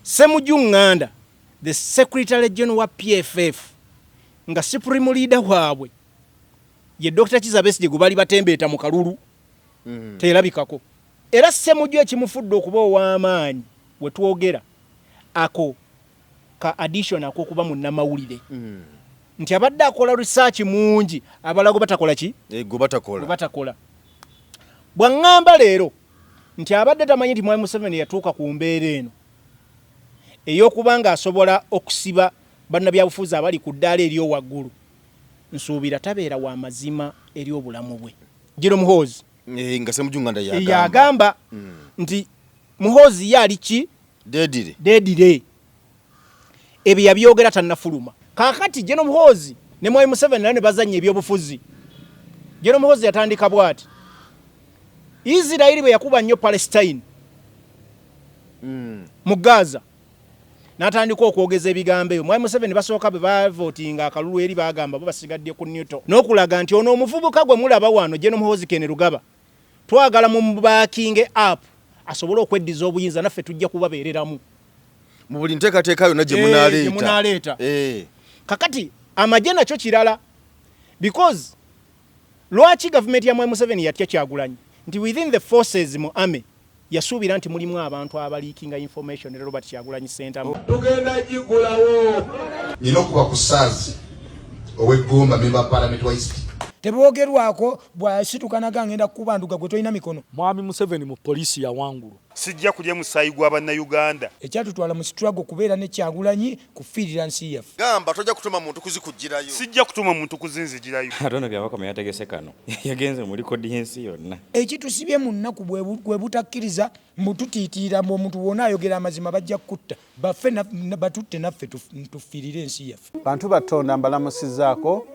Ssemujju Nganda, the Secretary General wa PFF, nga supreme leader waabwe ye Dr. Kizza Besigye gwe bali batembeeta mu kalulu teerabikako. Era Ssemujju ekimufudde okuba ow'amaanyi we twogera ako ka addition akokuba mu nnamawulire nti abadde akola research mungi abalago batakola ki? Batakola. Bw'aŋŋamba leero nti abadde tamanyi nti Mwai Museveni yatuuka ku mbeera eno ey'okubanga asobola okusiba bannabyabufuzi abali ku ddaala ery'owaggulu, nsuubira tabeera wa mazima eri obulamu bwe. Jero Muhoozi nga Ssemujju Nganda yagamba nti Muhoozi ye ali ki? Deedire. Ebyo yabyogera tannafuluma. Kaakati Jero Muhoozi ne Mwai Museveni ne bazannya ebyobufuzi. Jero Muhoozi yatandika bw'ati: Israeli bwe yakuba nnyo Palestine mu Gaza n'atandika okwogeza ebigambo ebyo. Mwai Museveni basooka bwe bavotinga akalulu eri bagamba bo basigadde ku Newton n'okulaga nti ono omuvubuka gwe mulaba wano Jero Muhoozi Kene Rugaba twagala mu backing up asobole okweddiza obuyinza naffe tujja kubabeereramu mu buli nteekateeka yonna gye munaleeta. Kakati amagye nakyo kirala, because lwaki gavumenti ya Mwai Museveni yatya Kyagulanyi nti within the forces mu army yasuubira nti mulimu abantu abaliikinga information era Robert Kyagulanyi Center tugenda gigulawo nina okuba ku SARS ow'eggomba member parliament wa East teboogerwako bw'asitukanaga ngenda kubanduka gwe tolina mikono. Mwami Museveni mu poliisi ya wangulu. Sijja kulya musaayi gw'Abannayuganda. Ekyatutwala mu struggle kubeera ne Kyagulanyi kufiirira nsi yaffe. Gamba tojja kutuma muntu kuzikugirayo. Sijja kutuma muntu kuzinzigirayo. Atono byabakoma yategese kano. Yagenze muri kodi y'ensi yonna. Ekitusibye mu nnaku bwe butakkiriza mututiitira mu omuntu wonna ayogera amazima bajja kutta. Baffe batutte naffe tufiirire ensi yaffe. Bantu batonda mbalamusizaako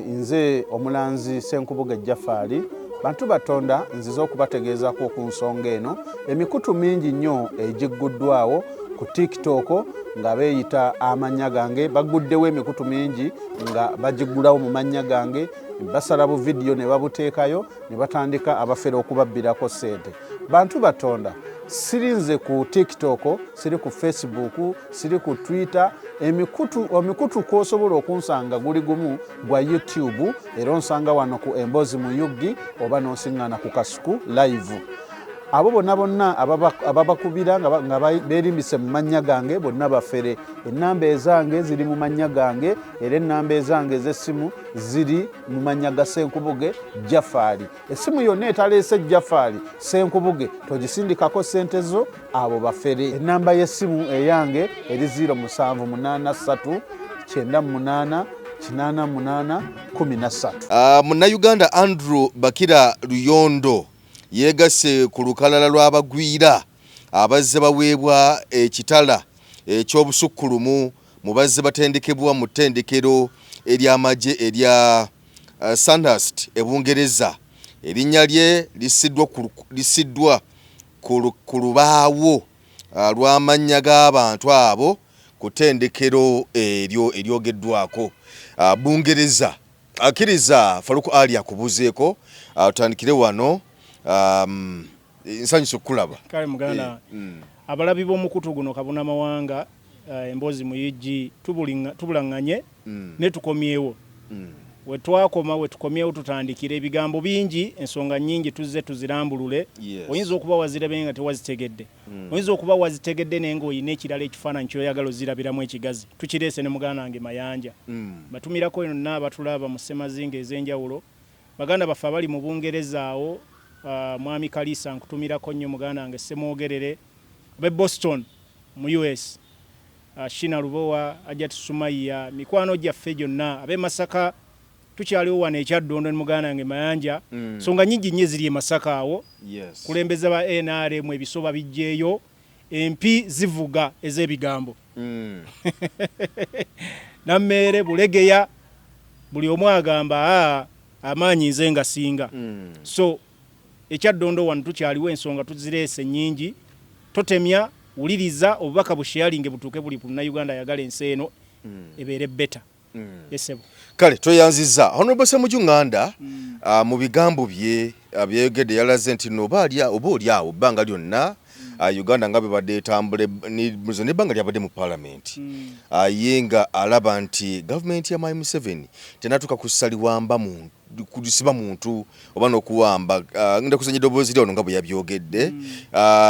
nze omulanzi Ssenkubuge Jafari. Bantu batonda nziza okubategeezaako ku nsonga eno. Emikutu mingi nnyo egigguddwawo ku TikTok nga beeyita amannya gange, baguddewo emikutu mingi nga bagiggulawo mu mannya gange, basala bu vidiyo ne babuteekayo ne batandika abafere okubabbirako ssente. Bantu batonda sirinze ku TikTok, siri ku Facebook, siri ku Twitter. Emikutu kw'osobola okunsanga guli gumu gwa YouTube, era onsanga wano ku Emboozi mu Yuggi oba n'osiŋŋaana ku Kasuku live. Abo bonna ababakubira nga beerimbise mu mannya gange bonna bafere. Ennamba ezange ziri mu mannya gange era ennamba ezange ez'essimu ziri mu mannya ga Ssenkubuge Jafari. Essimu yonna etaleese Jafari Ssenkubuge togisindikako ssente zo, abo bafere. Ennamba y'essimu eyange eri 0783 98 88 13. Munnayuganda Andrew Bakira Luyondo yeegase ku lukalala lw'abagwira abazze baweebwa ekitala eky'obusukkulumu mu bazze batendekebwa mu ttendekero ery'amagye erya Sandhurst e Bungereza. Erinnya lye lisiddwa ku lubaawo lw'amannya g'abantu abo ku ttendekero eryo eryogeddwako Bungereza. Akkiriza Faruku Ali akubuzeeko tutandikire wano. Nsanyusa okulaba kale muganda abalabi b'omukutu guno Kabona Mawanga Emboozi mu Yiggi tubulaŋŋanye ne tukomyewo we twakoma we tukomyewo tutandikira ebigambo bingi ensonga nnyingi tuzze tuzirambulule. Oyinza okuba wazirebe nga tewazitegedde, oyinza okuba wazitegedde naye ng'olina ekirala ekifaananyi ky'oyagala ozirabiramu ekigazi. Tukireese ne muganda wange Mayanja batumirako eno n'abatulaba mu ssemazinga ez'enjawulo. Baganda baffe abali mu Bungereza awo Mwami Kalisa nkutumirako nnyo muganda wange Ssemwogerere, ab'e Boston mu US Shina Lubowa, Ajat Sumaya, mikwano gyaffe gyonna, ab'e Masaka tukyaliwo wano ekyaddondo ne muganda wange Mayanja. Nsonga nnyingi nnyo eziri e Masaka awo. Kulembeza ba NRM ebisoba bijjeeyo, empi zivuga ez'ebigambo Nammeere Bulegeya buli omu agamba amaanyi nze nga singa. So ekyaddondo wano tukyaliwo ensonga tuzireese nnyingi. Totemya, wuliriza obubaka busharinge butuuke buli Munnayuganda ayagala ensi eno ebeere beta. Yesebo. Kale tweyanziza Honorable Ssemujju Nganda mu bigambo bye abyegedde yalaze nti oba oli awo ebbanga lyonna Uganda nga bebadde etambule ne banga lyabadde mu parliament yenga alaba nti government ya Mwai Museveni tenatuka kusaliwamba muntu kusiba muntu oba n'okuwamba ngenda kusenya eddoboozi lyo nga bwe yabyogedde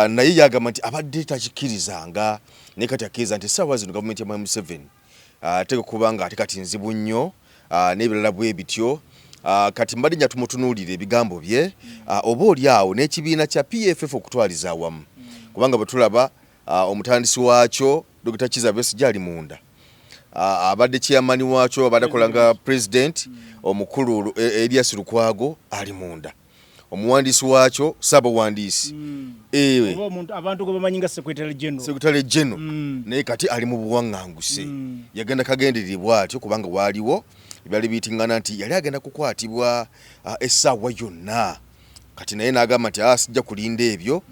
naye yagamba nti abadde takikirizanga naye kati akkiriza nti essaawa zino gavumenti ya Mwai Museveni ateka kuba nga ate kati nzibu nnyo n'ebirala bwe bityo kati mbadde nja tumutunuulira ebigambo bye oba oli awo n'ekibiina kya PFF okutwaliza awamu kubanga bwe tulaba omutandisi waakyo Dr. Kizza Besigye ali munda abadde chairman waakyo abadde akolanga president omukulu Elias Lukwago ali munda omuwandiisi waakyo Ssaabawandiisi abantu gwe bamanyi secretary general naye kati ali mu buwaŋŋanguse yagenda kagendererwa atyo kubanga waaliwo ebyali biyitingana nti yali agenda kukwatibwa essaawa yonna kati naye n'agamba nti sijja kulinda ebyo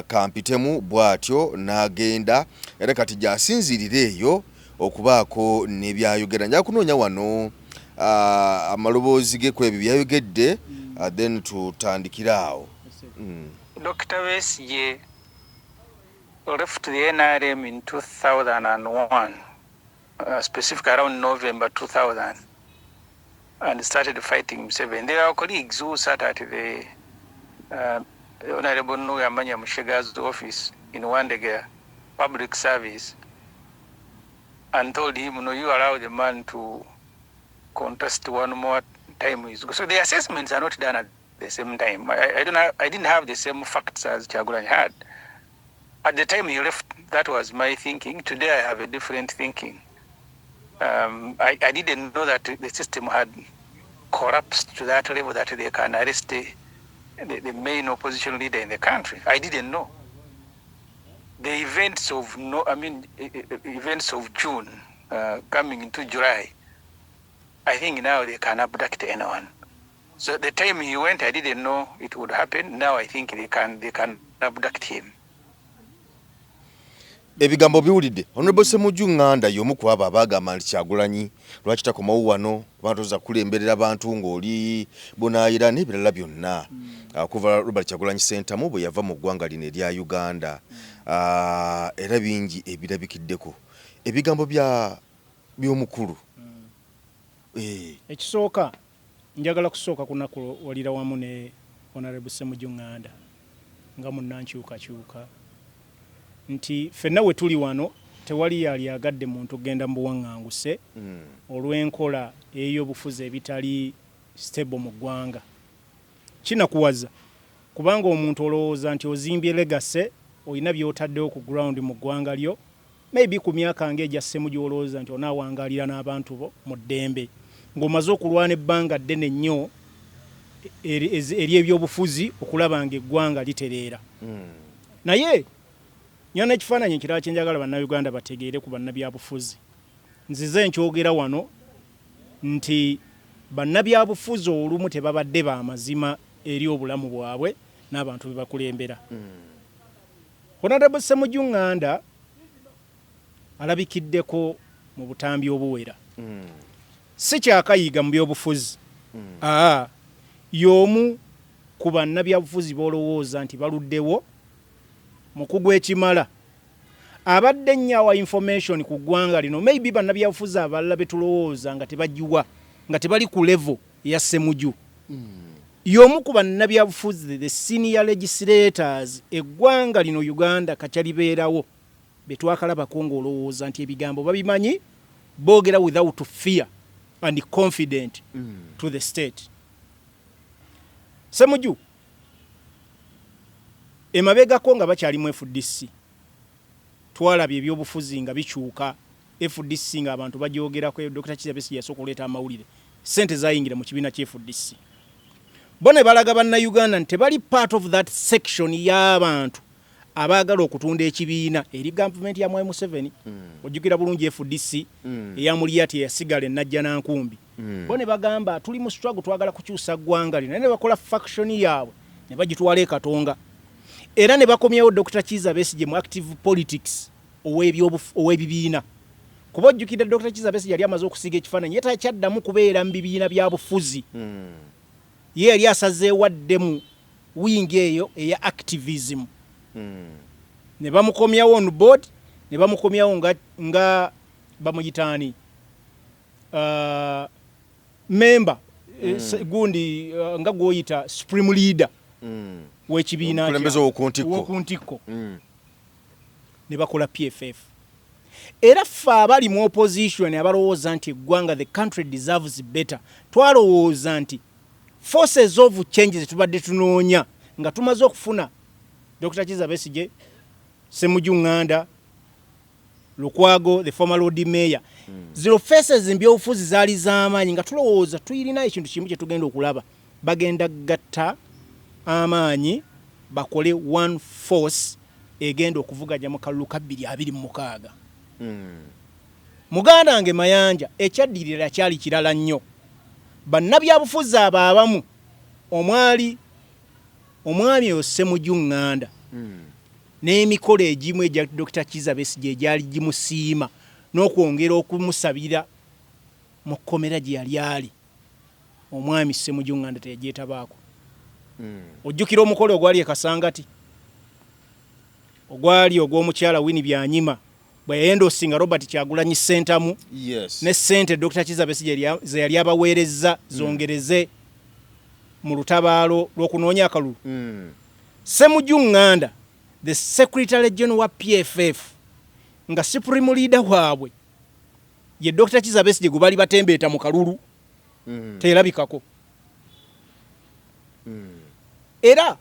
kampitemu bw'atyo n'agenda era kati gy'asinzirira eyo okubaako n'ebyayogera nja kunoonya wano amaloboozi ge ku ebyo byayogedde then tutandikire awo. Dr. Besigye left the NRM in 2001, specifically around November 2000, and started fighting Museveni. There are colleagues who sat at the Honorable Nuyamanya Mushega's office in Wandegea Public Service and told him, no, you allow the man to contest one more time. So the assessments are not done at the same time. I didn't have the same facts as Kyagulanyi had. At the time he left, that was my thinking. Today I have a different thinking. I didn't know that the system had collapsed to that level that they can arrest the main opposition leader in the country. I didn't know. The events of June coming into July, I think now they can abduct anyone. So the time he went, I didn't know it would happen. Now I think they can abduct him. Ebigambo biwulidde Honorable Ssemujju Nganda y'omu ku abo abagamba nti Kyagulanyi lwaki takomawo wano abantu za kulemberera abantu ng'oli Bonaira n'ebirala byonna kuva Robert Kyagulanyi Ssentamu bwe yava mu ggwanga lino erya Uganda era bingi ebirabikiddeko ebigambo by'omukulu ekisooka njagala kusooka kunakuwalira wamu ne Honorable Ssemujju Nganda nga munnankyukakyuka nti fenna we tuli wano tewali yali agadde muntu genda mu buwaŋŋanguse olw'enkola ey'obufuzi ebitali stable mu ggwanga kinakuwaza kubanga omuntu olowooza nti ozimbye legacy olina by'otaddewo ku ground mu ggwanga lyo maybe ku myaka ng'egya Ssemujju olowooza nti onaawangalira n'abantu bo mu ddembe ng'omaze okulwana ebbanga ddene nnyo eri ebyobufuzi okulaba ng'eggwanga litereera naye nyona ekifaananyi ekirala kye njagala bannayuganda bategeere ku bannabyabufuzi nzize nkyogera wano nti bannabyabufuzi olumu tebabadde b'amazima eri obulamu bwabwe n'abantu be bakulembera. Honorable Ssemujju Nganda alabikiddeko mu butambi obuwera si kyakayiga mu byobufuzi y'omu ku bannabyabufuzi b'olowooza nti baluddewo mukugwa ekimala abadde nnyawa information ku ggwanga lino maybe bannabyabufuzi abalala betulowooza nga tebagiwa nga tebali ku level ya Ssemujju y'omu ku bannabyabufuzi the senior legislators eggwanga lino Uganda kakyalibeerawo betwakalabako ng'olowooza nti ebigambo babimanyi boogera without fear and confident to the state. Ssemujju emabegako nga bakyali mu FDC twalabye ebyobufuzi nga bikyuka FDC nga abantu bagyogerako Dr. Kizza Besigye yasooka okuleeta amawulire sente zayingira mu kibiina kya FDC bone balaga bannayuganda nti tebali part of that section y'abantu abaagala okutunda ekibiina eri gavumenti ya Mwai Museveni ojjukira bulungi FDC eyamuliyati yasigala enajja nankumbi bone bagamba tuli mu struggle twagala kukyusa ggwanga lino ne bakola faction yaabwe ne bagitwala Katonga era ne bakomyewo Dr. Kizza Besigye mu active politics ow'ebibiina kuba ojjukira Dr. Kizza Besigye yali amaze okusiga ekifaananyi ye takyaddamu kubeera mu bibiina bya bufuzi ye yali asazeewo addemu wingi eyo eya activism ne bamukomyawo on board ne bamukomyawo nga bamuyitaani member gundi nga gwoyita supreme leader w'ekibiina w'okuntikko ne bakola PFF. Era ffe abali mu opposition abalowooza nti eggwanga the country deserves better twalowooza nti forces of changes tubadde tunoonya nga tumaze okufuna Dr. Kizza Besigye, Ssemujju Nganda, Lukwago, the former Lord Mayor. Zero faces mbyobufuzi zaali z'amaanyi nga tulowooza tuyirina ekintu kimu kye tugenda okulaba. Bagenda gatta amaanyi bakole one force egenda okuvuganya mu kalulu ka 2026. Muganda wange Mayanja ekyaddirira kyali kirala nnyo. Bannabyabufuzi abo abamu omwami oyo Ssemujju Nganda n'emikolo egimu egya Dr. Kizza Besigye egyali gimusiima n'okwongera okumusabira mu kkomera gye yali ali omwami Ssemujju Nganda teyagyetabaako. Ojjukira omukolo ogwali e Kasangati ogwali ogw'omukyala Winnie Byanyima bwe yayendosinga Robert Kyagulanyi Ssentamu ne ssente Dr. Kizza Besigye ze yali abaweerezza zongereze mu lutabaalo lw'okunoonya akalulu. Ssemujju Nganda the secretary general wa PFF nga supreme leader waabwe ye Dr. Kizza Besigye gwe bali batembeeta mu kalulu teerabikako. Era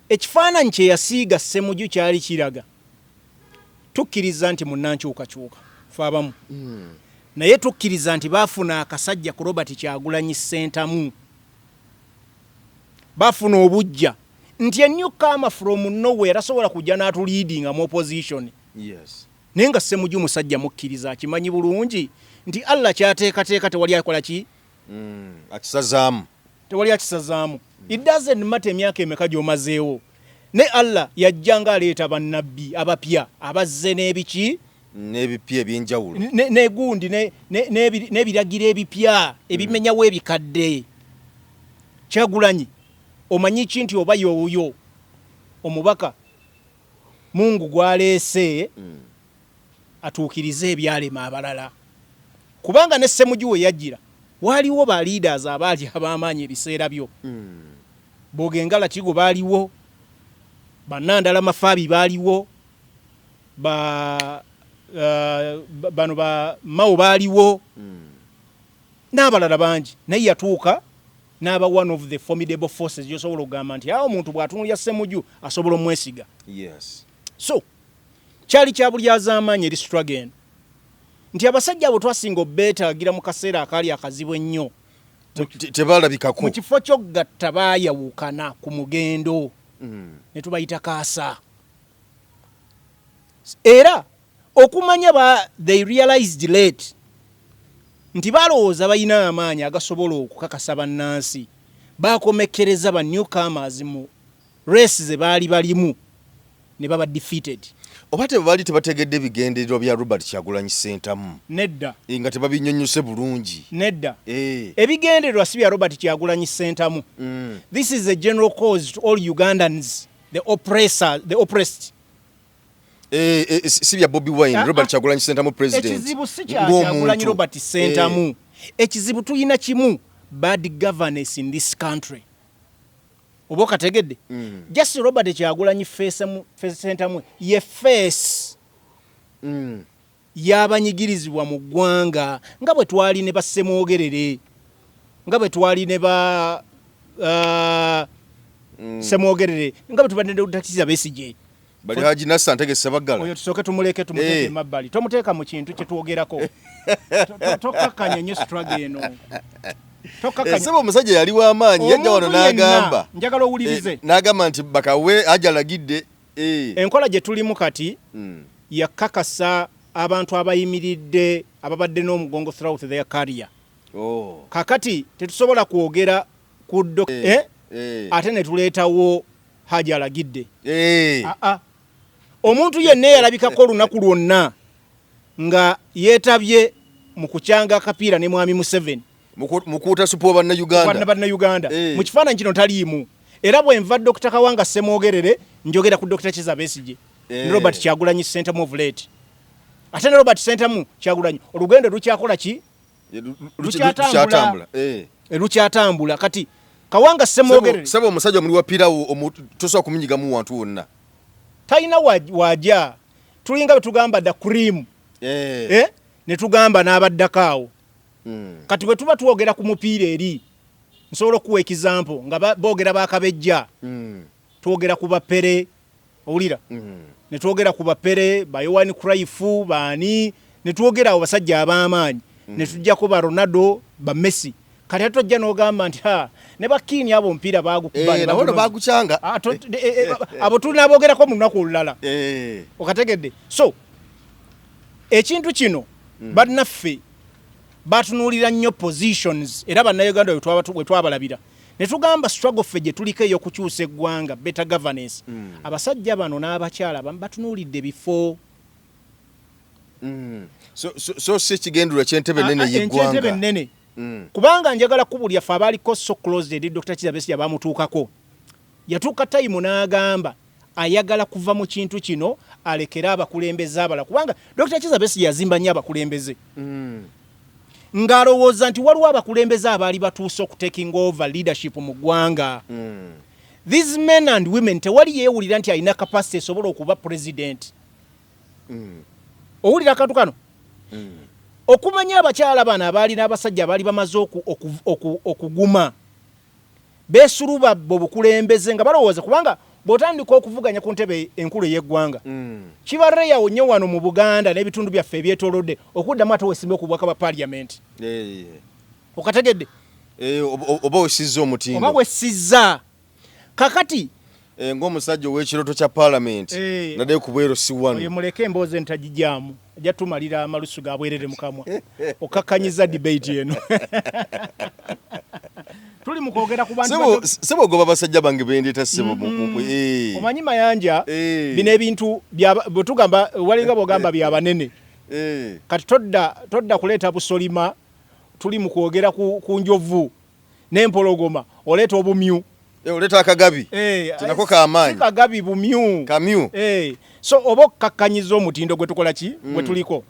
ekifaananyi kye yasiiga Ssemujju kyali kiraga tukkiriza nti munnankyukakyuka fe abamu naye tukkiriza nti baafuna akasajja ku Robert Kyagulanyi Ssentamu, baafuna obujja nti a newcomer from nowhere asobola kujja n'atuleadinga mu opposition. Naye nga Ssemujju musajja mukkiriza akimanyi bulungi nti Allah kyateekateeka tewali akola ki? Akisazaamu. Tewali akisazaamu. It doesn't matter emyaka emeka gy'omazeewo. Ne Allah yajjanga aleeta bannabbi abapya abazze n'ebiki n'ebipya eby'enjawulo negundi n'ebiragiro ebipya ebimenyawo ebikadde. Kyagulanyi omanyi ki nti oba yoyo omubaka Mungu gwaleese atuukirize ebyalema abalala, kubanga ne Ssemujju we yajjira waliwo ba leaders abaali ab'amaanyi ebiseera byo. Bogengala Kigo baaliwo, Bannandala Mafaabi baaliwo, bano ba Mao baaliwo n'abalala bangi, naye yatuuka n'aba one of the formidable forces yosobola okugamba nti awo omuntu bw'atunulya Ssemujju asobola omwesiga. So kyali kya bulyazaamaanyi eri struggle nti abasajja abo twasinga obbeetaagira mu kaseera akaali akazibu ennyo tebalabikako mu kifo ky'ogatta baayawukana ku mugendo ne tubayita kaasa. Era okumanya they realized late nti balowooza balina amaanyi agasobola okukakasa bannansi, baakomekkereza ba newcomers mu race ze baali balimu ne baba defeated. Oba tebaali tebategedde ebigendererwa bya Robert Kyagulanyi Ssentamu? Nedda. Nga tebabinnyonnyose bulungi. Nedda. Ebigendererwa si bya Robert Kyagulanyi Ssentamu. This is a general cause to all Ugandans, the oppressed. Si bya Bobi Wine, Robert Kyagulanyi Ssentamu president. Ekizibu si kya Kyagulanyi Robert Ssentamu. Ekizibu tuyina kimu, bad governance in this country. Oba okategedde? Just Robert Kyagulanyi Ssentamu ye face y'abanyigirizibwa mu ggwanga nga bwe twali ne Ssemwogerere, nga bwe twali ne ba Ssemwogerere, nga bwe tubadde ne Dr. Kizza Besigye. Bali Haji Nassa Ntegese Baggala. Oyo tusooke tumuleeke tumuteeke mabbali. Tomuteeka mu kintu kye twogerako. Tokkakanya nnyo struggle eno. Sebo omusajja yali w'amaanyi yajja wano n'agamba. Njagala owulirize. N'agamba nti bakawe ajalagidde. Enkola gye tulimu kati yakakasa abantu abayimiridde ababadde n'omugongo throughout their career. Kakati tetusobola kwogera ku ate ne tuleetawo Haji alagidde. Omuntu yenna yalabikako olunaku lwonna nga yeetabye mu kukyanga akapiira ne Mwami Museveni. Mukuuta supo bannayuganda. Mu kifaananyi kino taliimu. Era bwe nva Dr. Kawanga Ssemwogerere njogera ku Dr. Kizza Besigye. Robert Kyagulanyi Center of Late ate ne Robert Center mu Kyagulanyi olugendo lukyakola ki lukyatambula lukyatambula kati Kawanga Ssemwogerere sebo omusajja omuli wa pirawo tosobola kumunyigamu wantu wonna talina wajja tulinga betugamba da cream ne tugamba n'abaddakaawo kati bwe tuba tuwogera ku mupiira eri nsobola okuwa example nga boogera bakabejja twogera ku bapere owulira ne twogera ku bapere ba Yohan Cruyff baani ne twogera abo basajja ab'amaanyi ne tujjako ba Ronaldo ba Messi kati tojja n'ogamba nti ne bakiini abo omupiira baagukubba nabono baagukyanga abo tulinaboogerako mu lunaku olulala okategedde so ekintu kino bannaffe batunuulira nnyo positions era bannayuganda bwe twabalabira ne tugamba struggle ffe gye tuliko ey'okukyusa eggwanga better governance abasajja bano n'abakyala batunuulidde bifo so si ekigendulwa ky'entebe nnene y'eggwanga entebe nnene kubanga njagala kubulya ffe abaaliko so close eri Dr. Kizza Besigye abamutuukako yatuuka tayimu n'agamba ayagala kuva mu kintu kino alekere abakulembeze abala kubanga Dr. Kizza Besigye yazimba nnyo abakulembeze ng'alowooza nti waliwo abakulembeze abaali batuuse okutaking over leadership mu ggwanga these men and women tewali yeewulira nti alina capacity esobola okuba president owulira akantu kano okumanya abakyala bano abaali n'abasajja abaali bamaze okuguma beesuluba obukulembeze nga balowooza kubanga bw'otandika okuvuganya ku ntebe enkulu ey'eggwanga kibareyawo nnyo wano mu Buganda n'ebitundu byaffe ebyetoolodde okuddamu ate weesimba okubwaka ba paliamenti okategedde oba wesizza omutindo oba wesizza kakati ng'omusajja ow'ekiroto kya paalamenti nadde ku bwero si wano oyo muleke emboozi entagijjaamu ajja tumalira amalusu ga bwerere mukamwa okakkanyiza debate eno tuli mukwogera ku bantu sebo goba basajja bange bendeeta sebo omanyi mayanja bino ebintu bwe tugamba walinga bw'ogamba byabanene kati todda kuleeta busolima tuli mu kwogera ku njovu n'empologoma oleeta obumyu oleeta akagabi nako kamaanyi kagabi bumyu kamyu so oba okukakkanyiza omutindo gwe tukola ki gwe tuliko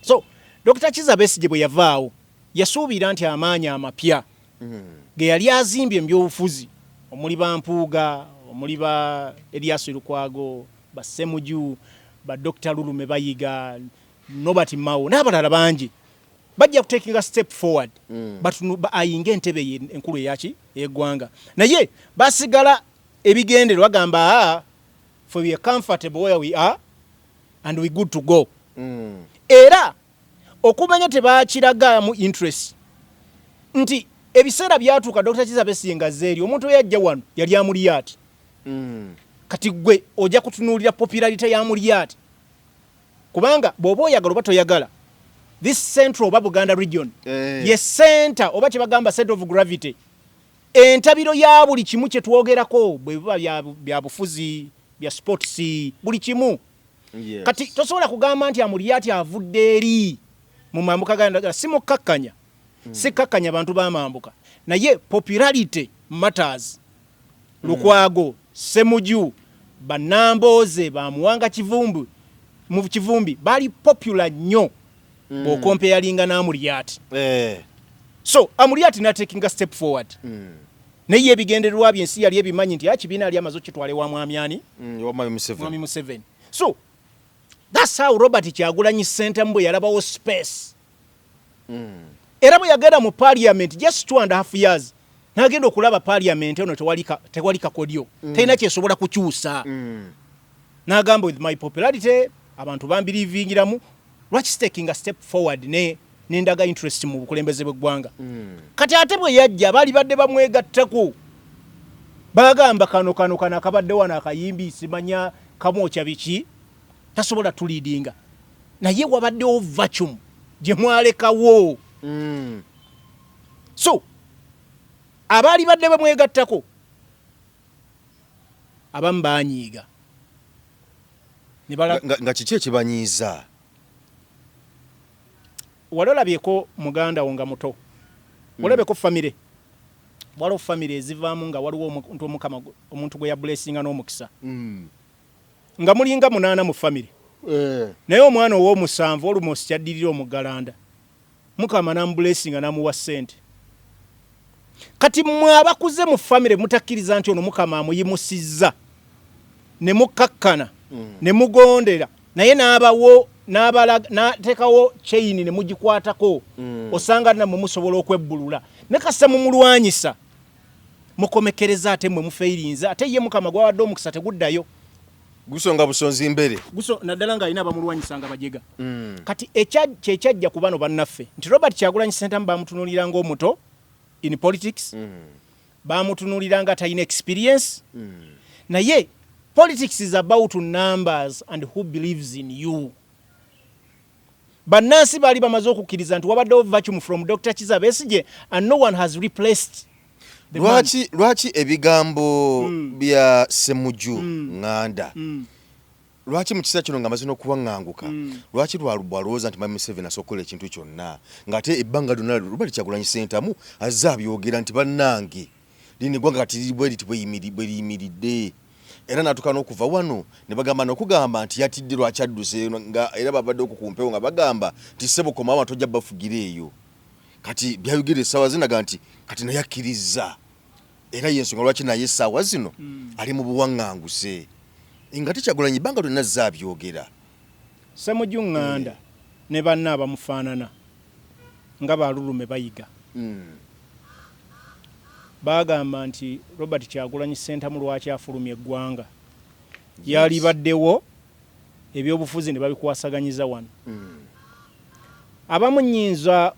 so Dr. Kizza Besigye bwe yavaawo yasuubira nti amaanyi amapya ge yali azimbye mu byobufuzi omuli bampuuga omuli ba Elias Lukwago ba Ssemuju ba Dr. Lulume Bayiga Nobert Mao n'abalala bangi bajja kutekinga step forward ayinga entebe enkulu eyaki eggwanga naye basigala ebigendero bagamba for we are comfortable where we are and we good to go era okumanya tebakiraga mu interest nti ebiseera byatuuka Dr. Kizza Besigye nga zeeri omuntu eyajja wano yali amuliyati kati gwe ojja kutunuulira popularity ya muliyati kubanga bw'oba oyagala oba toyagala this central oba Buganda region ye center oba kyebagamba center of gravity entabiro ya buli kimu kye twogerako bwe biba bya bufuzi bya sports buli kimu kati tosobola kugamba nti amuliyati avudde eri mu mambuka ganda simukakkanya sikakkanya abantu b'amambuka naye popularity matters Lukwago Ssemuju Banamboze bamuwanga Kivumbi mu Kivumbi bali popular nnyo bw'okompeyalinga n'amuliyati so amuliyati n'atakinga step forward naye ebigendererwa byensi yali ebimanyi nti kibiina ali amaze okitwale wa mwami Museveni so that's how Robert Kyagulanyi Center mbwe yalabawo space era bwe yagenda mu parliament just 2.5 years n'agenda okulaba parliament ono tewali kakodyo talina kyesobola kukyusa n'agamba with my popularity abantu bambirivingiramu lwaki taking a step forward n'endaga interest mu bukulembeze bw'eggwanga kati ate bwe yajja baali badde bamwegattako bagamba kano akabadde wano akayimbi simanya kamwokya biki tasobola tuliidinga naye wabaddewo vacuum gye mwalekawo so abaali badde bamwegattako abamu banyiiga nga kiki ekibanyiiza wali olabyeko muganda wo nga muto olabeko famire waliwo famire ezivaamu nga waliwo omuntu gwe ya blessinga n'omukisa nga mulinga 8 mu family naye omwana ow'omusanvu almost kyaddirira omugalanda mukama namublessinga namuwa ssente kati mmwe abakuze mu family mutakkiriza nti ono mukama amuyimusizza ne mukkakkana ne mugondera naye n'abawo n'ateekawo chain ne mugikwatako osanga nammwe musobola okwebbulula ne kasa mumulwanyisa mukomekereza ate mmwe mufeirinza ate ye mukama gwawadde omukisa teguddayo gusonga busonzi mbere naddala nga alina bamulwanyisanga bajega kati kyejajja ku bano bannaffe nti Robert Kyagulanyi Ssentamu bamutunuulira ng'omuto in politics bamutunuulira nga talina experience naye politics is about numbers and who believes in you bannansi baali bamaze okukkiriza nti wabaddewo vacuum from Dr. Kizza Besigye and no one has replaced lwaki ebigambo bya Ssemujju Nganda lwaki mu kiseera kino nga amaze n'okuwaŋŋanguka lwaki lwalowooza nti Mwami Museveni asokola ekintu kyonna ng'ate ebbanga lyonna Robert Kyagulanyi Ssentamu azze abyogera nti bannange lino eggwanga kati liri bwe liti bwe liyimiridde era natuka n'okuva wano ne bagamba n'okugamba nti yatidde lwaki adduse nga era babadde okukumpewo nga bagamba nti ssebo komawo tojja bafugira eyo kati byayogera essaawa zinaga nti kati naye akkiriza era yensonga lwaki naye essaawa zino ali mu buwaŋŋanguse nga Kyagulanyi ebbanga lyonna azze abyogera Ssemujju Nganda ne banna abamufaanana nga balulume bayiga bagamba nti Robert Kyagulanyi Ssentamu lwaki afulumya eggwanga yali baddewo ebyobufuzi ne babikwasaganyiza wano abamu nnyinza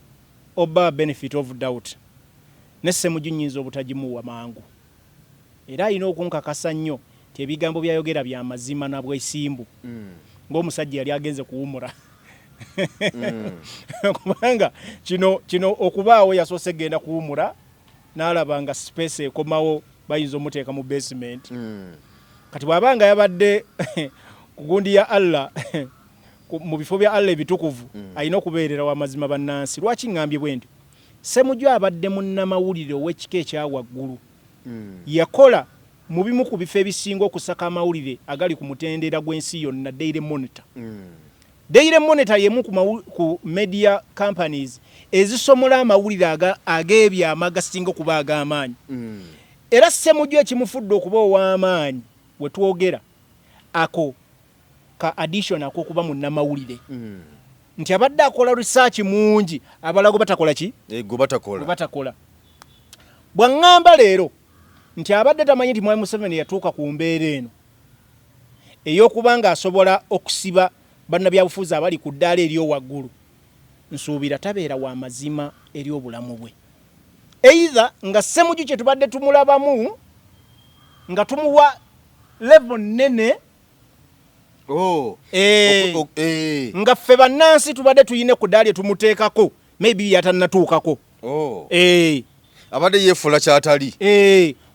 oba benefit of doubt ne Ssemujju nnyinza obutagimuwa mangu era alina okunkakasa nnyo nti ebigambo byayogera bya mazima na bwesimbu ng'omusajja yali agenze kuwumula kubanga kino okubaawo yasoose genda kuwumula n'alaba nga space ekomawo bayinza omuteeka mu basement kati bw'abanga yabadde ku gundi ya Allah mu bifo bya Allah ebitukuvu alina okubeerera w'amazima bannansi lwaki ngambye bwe ntyo Ssemujju abadde munnamawulire ow'ekika ekya waggulu yakola mu bimu ku bifo ebisinga okusaka amawulire agali ku mutendera gw'ensi yonna Daily Monitor Daily Monitor yemu ku media companies ezisomola amawulire ag'ebyama agasinga okuba ag'amaanyi era Ssemujju ekimufudde okuba ow'amaanyi we twogera ako ka addition ak'okuba munnamawulire nti abadde akola research mungi abalago batakola ki batakola bwaŋŋamba leero nti abadde tamanyi nti Mwami Museveni yatuuka ku mbeera eno ey'okuba nga asobola okusiba bannabyabufuzi abali ku ddaala ery'owaggulu nsuubira tabeera wa mazima eri obulamu bwe either nga Ssemujju kye tubadde tumulabamu nga tumuwa level nene nga ffe bannansi tubadde tuyine ku ddaala tumuteekako maybe yatannatuukako abadde yeefula kyatali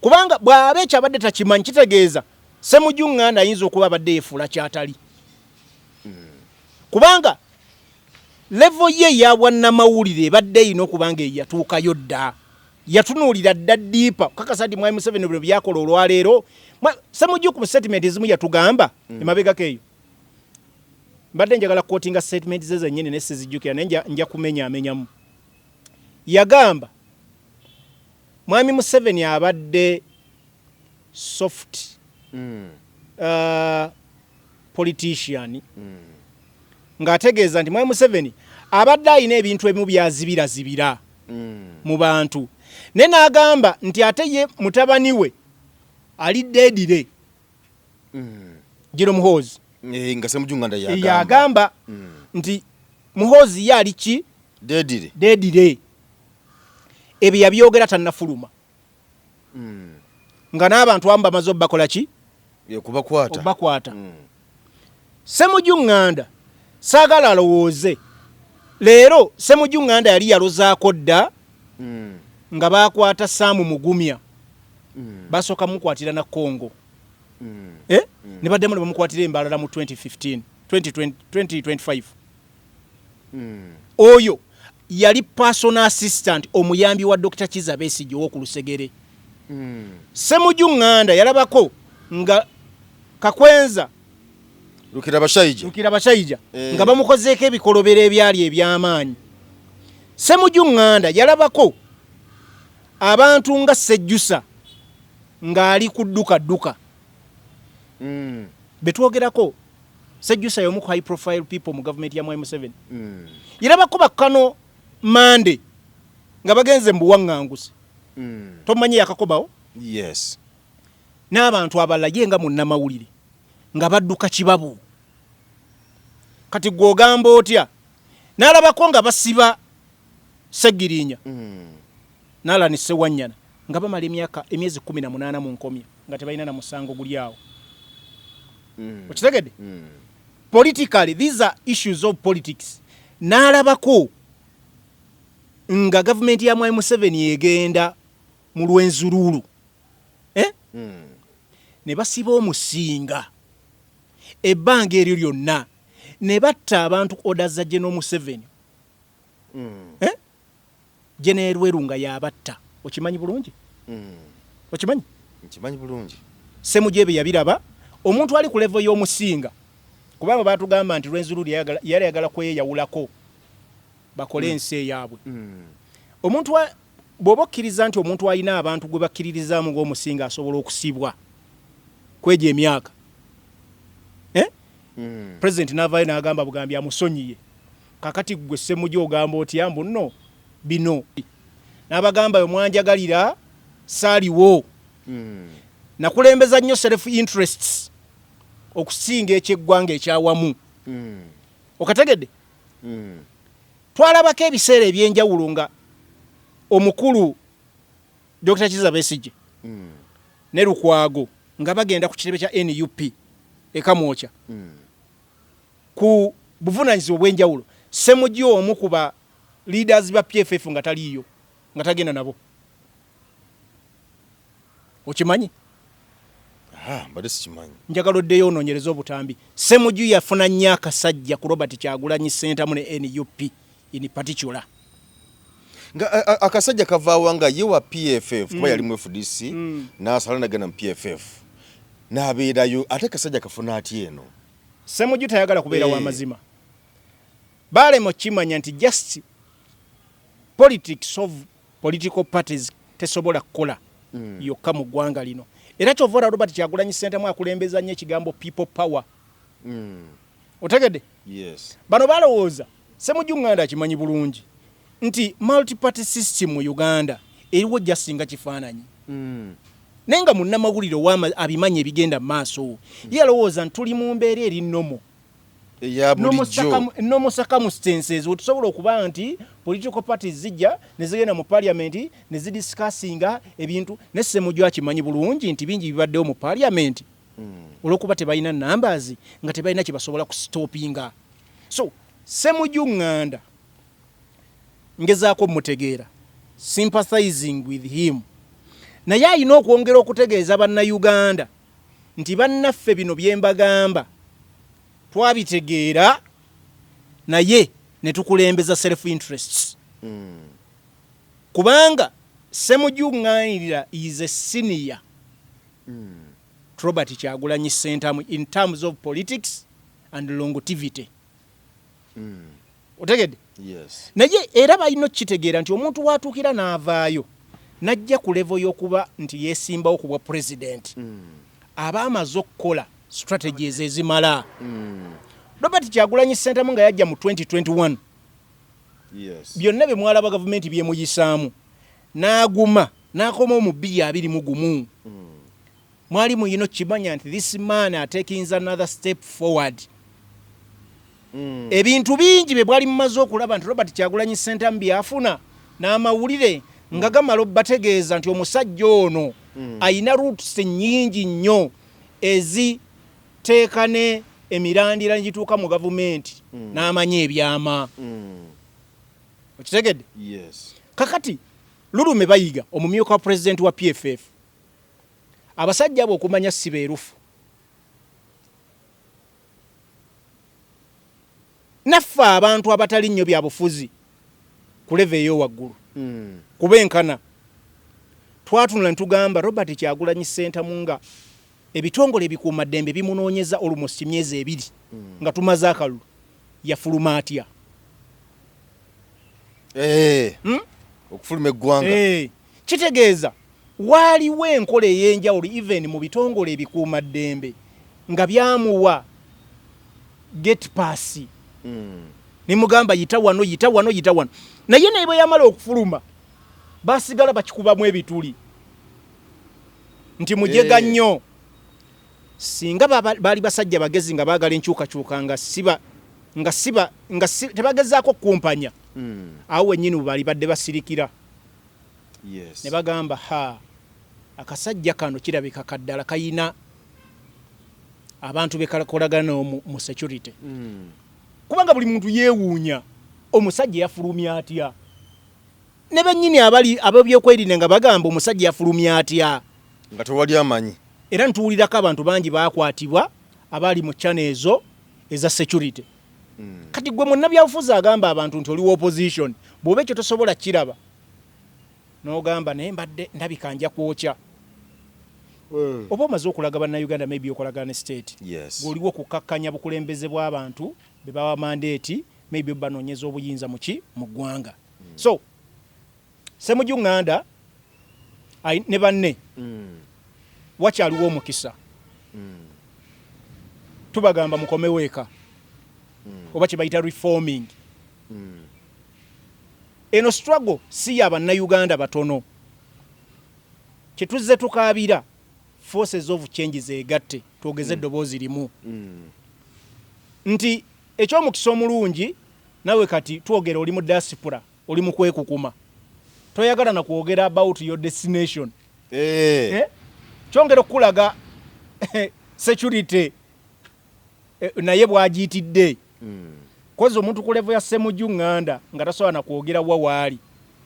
kubanga bw'aba ekyabadde takimanyi kitegeeza Ssemujju Nganda ayinza okuba abadde yeefula kyatali kubanga level ye ya bwannamawulire ebadde eyina okubanga eyatuukayo dda yatunuulira dda ddiipa kakasa nti Mwami Museveni bino byakola olwaleero Ssemujju ku statement ezimu yatugamba emabegako eyo mbadde njagala quotinga statement ze zennyini ne sizijjukira naye nja kumenyamenyamu yagamba Mwami Museveni abadde soft politician ng'ategeeza nti Mwami Museveni abadde alina ebintu ebimu byazibirazibira mu bantu naye n'agamba nti ate ye mutabani we ali deedire Jiro Muhoozi nga Ssemujju Nganda yagamba nti Muhoozi ye ali ki deedire ebyo yabyogera tannafuluma nga n'abantu abamu bamaze obbakola ki obbakwata Ssemujju Nganda saagala alowooze leero Ssemujju Nganda yali yalozaako dda nga baakwata Saamu Mugumya basooka mukwatira na Congo ne baddemu ne bamukwatira embalala mu 2025 oyo yali personal assistant omuyambi wa Dr. Kizza Besigye ow'oku Lusegere Ssemujju Nganda yalabako nga Kakwenza Lukira Bashayija nga bamukozeeko ebikolobero ebyali eby'amaanyi. Ssemujju Nganda yalabako abantu nga Sejjusa ng'ali ku dduka betwogerako. Sejjusa y'omu ku high profile people mu government ya Mwai Museveni. Yalabako bakkano Mande nga bagenze mu buwaŋŋanguzi. Tomanyi yakakobawo? Yes. N'abantu abalala ye nga munnamawulire nga badduka kibabu. Kati gw'ogamba otya? N'alabako nga basiba Segirinya. N'Alani Ssewanyana nga bamala emyezi 18 mu nkomya nga tebalina na musango guli awo. Okitegedde? Politically, these are issues of politics. N'alabako nga government ya Mwai Museveni egenda mu lw'enzululu. Ne basiba omusinga ebbanga eryo lyonna ne batta abantu oda za General Museveni. General Rweru nga yabatta. Okimanyi bulungi? Okimanyi? Nkimanyi bulungi. Ssemujju ebyo yabiraba. Omuntu ali ku level y'omusinga kubanga batugamba nti lw'enzululu yali ayagala kweyawulako bakole ensi eyaabwe. Omuntu bw'oba okkiriza nti omuntu alina abantu gwe bakkiririzaamu ng'omusinga asobola okusibwa kwegya emyaka. President n'avaayo n'agamba Bugambi amusonyiye. Kakati gwe Ssemujju ogamba otya mbu nno bino. N'abagamba omwanjagalira saaliwo. Nakulembeza nnyo self interests okusinga ekyeggwanga ekyawamu. Okategedde? Twalabako ebiseera ebyenjawulo nga omukulu Dr. Kizza Besigye ne Lukwago nga bagenda ku kirebe kya NUP ekamwokya ku buvunaanyizibwa obw'enjawulo. Ssemujju omu ku ba leaders ba PFF nga taliiyo nga tagenda nabo. Okimanyi? Mbadde sikimanyi. Njagala oddeyo onoonyereza obutambi. Ssemujju yafuna nnyo akasajja ku Robert Kyagulanyi Ssentamu ne NUP in particular. Nga akasajja kavaawa nga ye wa PFF kuba yali mu FDC n'asala nagenda mu PFF n'abeerayo ate kasajja kafuna ati eno. Ssemujju tayagala kubeera wa mazima. Balema kimanya nti just politics of political parties tesobola kukola yokka mu ggwanga lino. Era kyovora Robert Kyagulanyi Ssentamu akulembeza nnyo ekigambo people power. Otegedde? Yes. Bano balowooza Ssemujju Nganda akimanyi bulungi nti multi-party system mu Uganda eriwo jasinga kifaananyi. Nenga munnamawulire abimanyi ebigenda mu maaso. Ye alowooza nti tuli mu mbeera eri nnomo. No circumstances tusobola okuba nti political parties zijja ne zigenda mu parliament ne zidiscussinga ebintu ne Ssemujju akimanyi bulungi nti bingi bibaddewo mu parliament olwokuba tebalina numbers nga tebalina kye basobola kustopinga. So Ssemujju Nganda ngezaako mutegeera sympathizing with him naye alina okwongera okutegeeza bannayuganda nti bannaffe bino bye mbagamba twabitegeera naye ne tukulembeza self interests. Kubanga Ssemujju Nganda is a senior Robert Kyagulanyi Ssentamu in terms of politics and longevity. Otegedde? Yes. Naye era balina kitegeera nti omuntu watuukira n'avaayo najja ku level y'okuba nti yeesimbawo ku bwa president aba amaze okukola strategies ezimala. Robert Kyagulanyi Ssentamu nga yajja mu 2021 byonna bye mwalaba gavumenti bye muyisaamu n'aguma n'akoma mu 2021 mwali muyino kimanya nti this man are taking another step forward. Ebintu bingi bye bwali mumaze okulaba nti Robert Kyagulanyi Ssentamu byafuna n'amawulire nga gamala bategeeza nti omusajja ono ayina roots nnyingi nnyo eziteeka ne emirandira ngituuka mu gavumenti n'amanya ebyama. Okitegedde? Yes. Kakati Lulume Bayiga omumyuka wa president wa PFF abasajja abo okumanya si beerufu. Naffe abantu abatali nnyo bya bufuzi ku level ey'owaggulu kubenkana twatunula ne tugamba Robert Kyagulanyi Ssentamu nga ebitongole ebikuuma ddembe bimunoonyeza almost myezi 2 nga tumaze akalulu yafuluma atya okufuluma eggwanga kitegeeza waaliwo enkola ey'enjawulo even mu bitongole ebikuuma ddembe nga byamuwa get pass nimugamba yita wano naye naye bwe yamala okufuluma basigala bakikubamu ebituli nti mujega nnyo singa baali basajja bagezi nga baagala enkyukakyuka nga siba tebagezaako kumpanya awo wennyini baali badde basirikira ne bagamba akasajja kano kirabika kaddala kayina abantu bekakolagana mu security kubanga buli muntu yeewuunya omusajja yafulumya atya ne bennyini ab'ebyokwerinda nga bagamba omusajja yafulumya atya nga tewali amanyi era ntuwulirako abantu bangi baakwatibwa abaali mu channel ezo eza security kati gwe munnabyabufuzi agamba abantu nti oliwo opposition bw'oba ekyo tosobola kiraba n'ogamba naye mbadde ndabika nja kwokya oba omaze okulaga bannayuganda maybe okolagana ne state ng'oliwo okukakkanya bukulembeze bw'abantu be bawa mandeeti maybe banoonyeza obuyinza mu ggwanga so Ssemujju Nganda ne banne wakyaliwo omukisa tubagamba mukomewo eka oba kye bayita reforming eno struggle si y'abannayuganda batono kye tuzze tukaabira forces of change zeegatte twogeze eddoboozi limu nti ekyomukisa omulungi nawe kati twogera oli mu diaspora oli mu kwekukuma toyagala na kwogera about your destination kyongera okulaga security naye bwagiyitidde kozi omuntu ku level ya Ssemujju Nganda nga tasobola na kwogera wawaali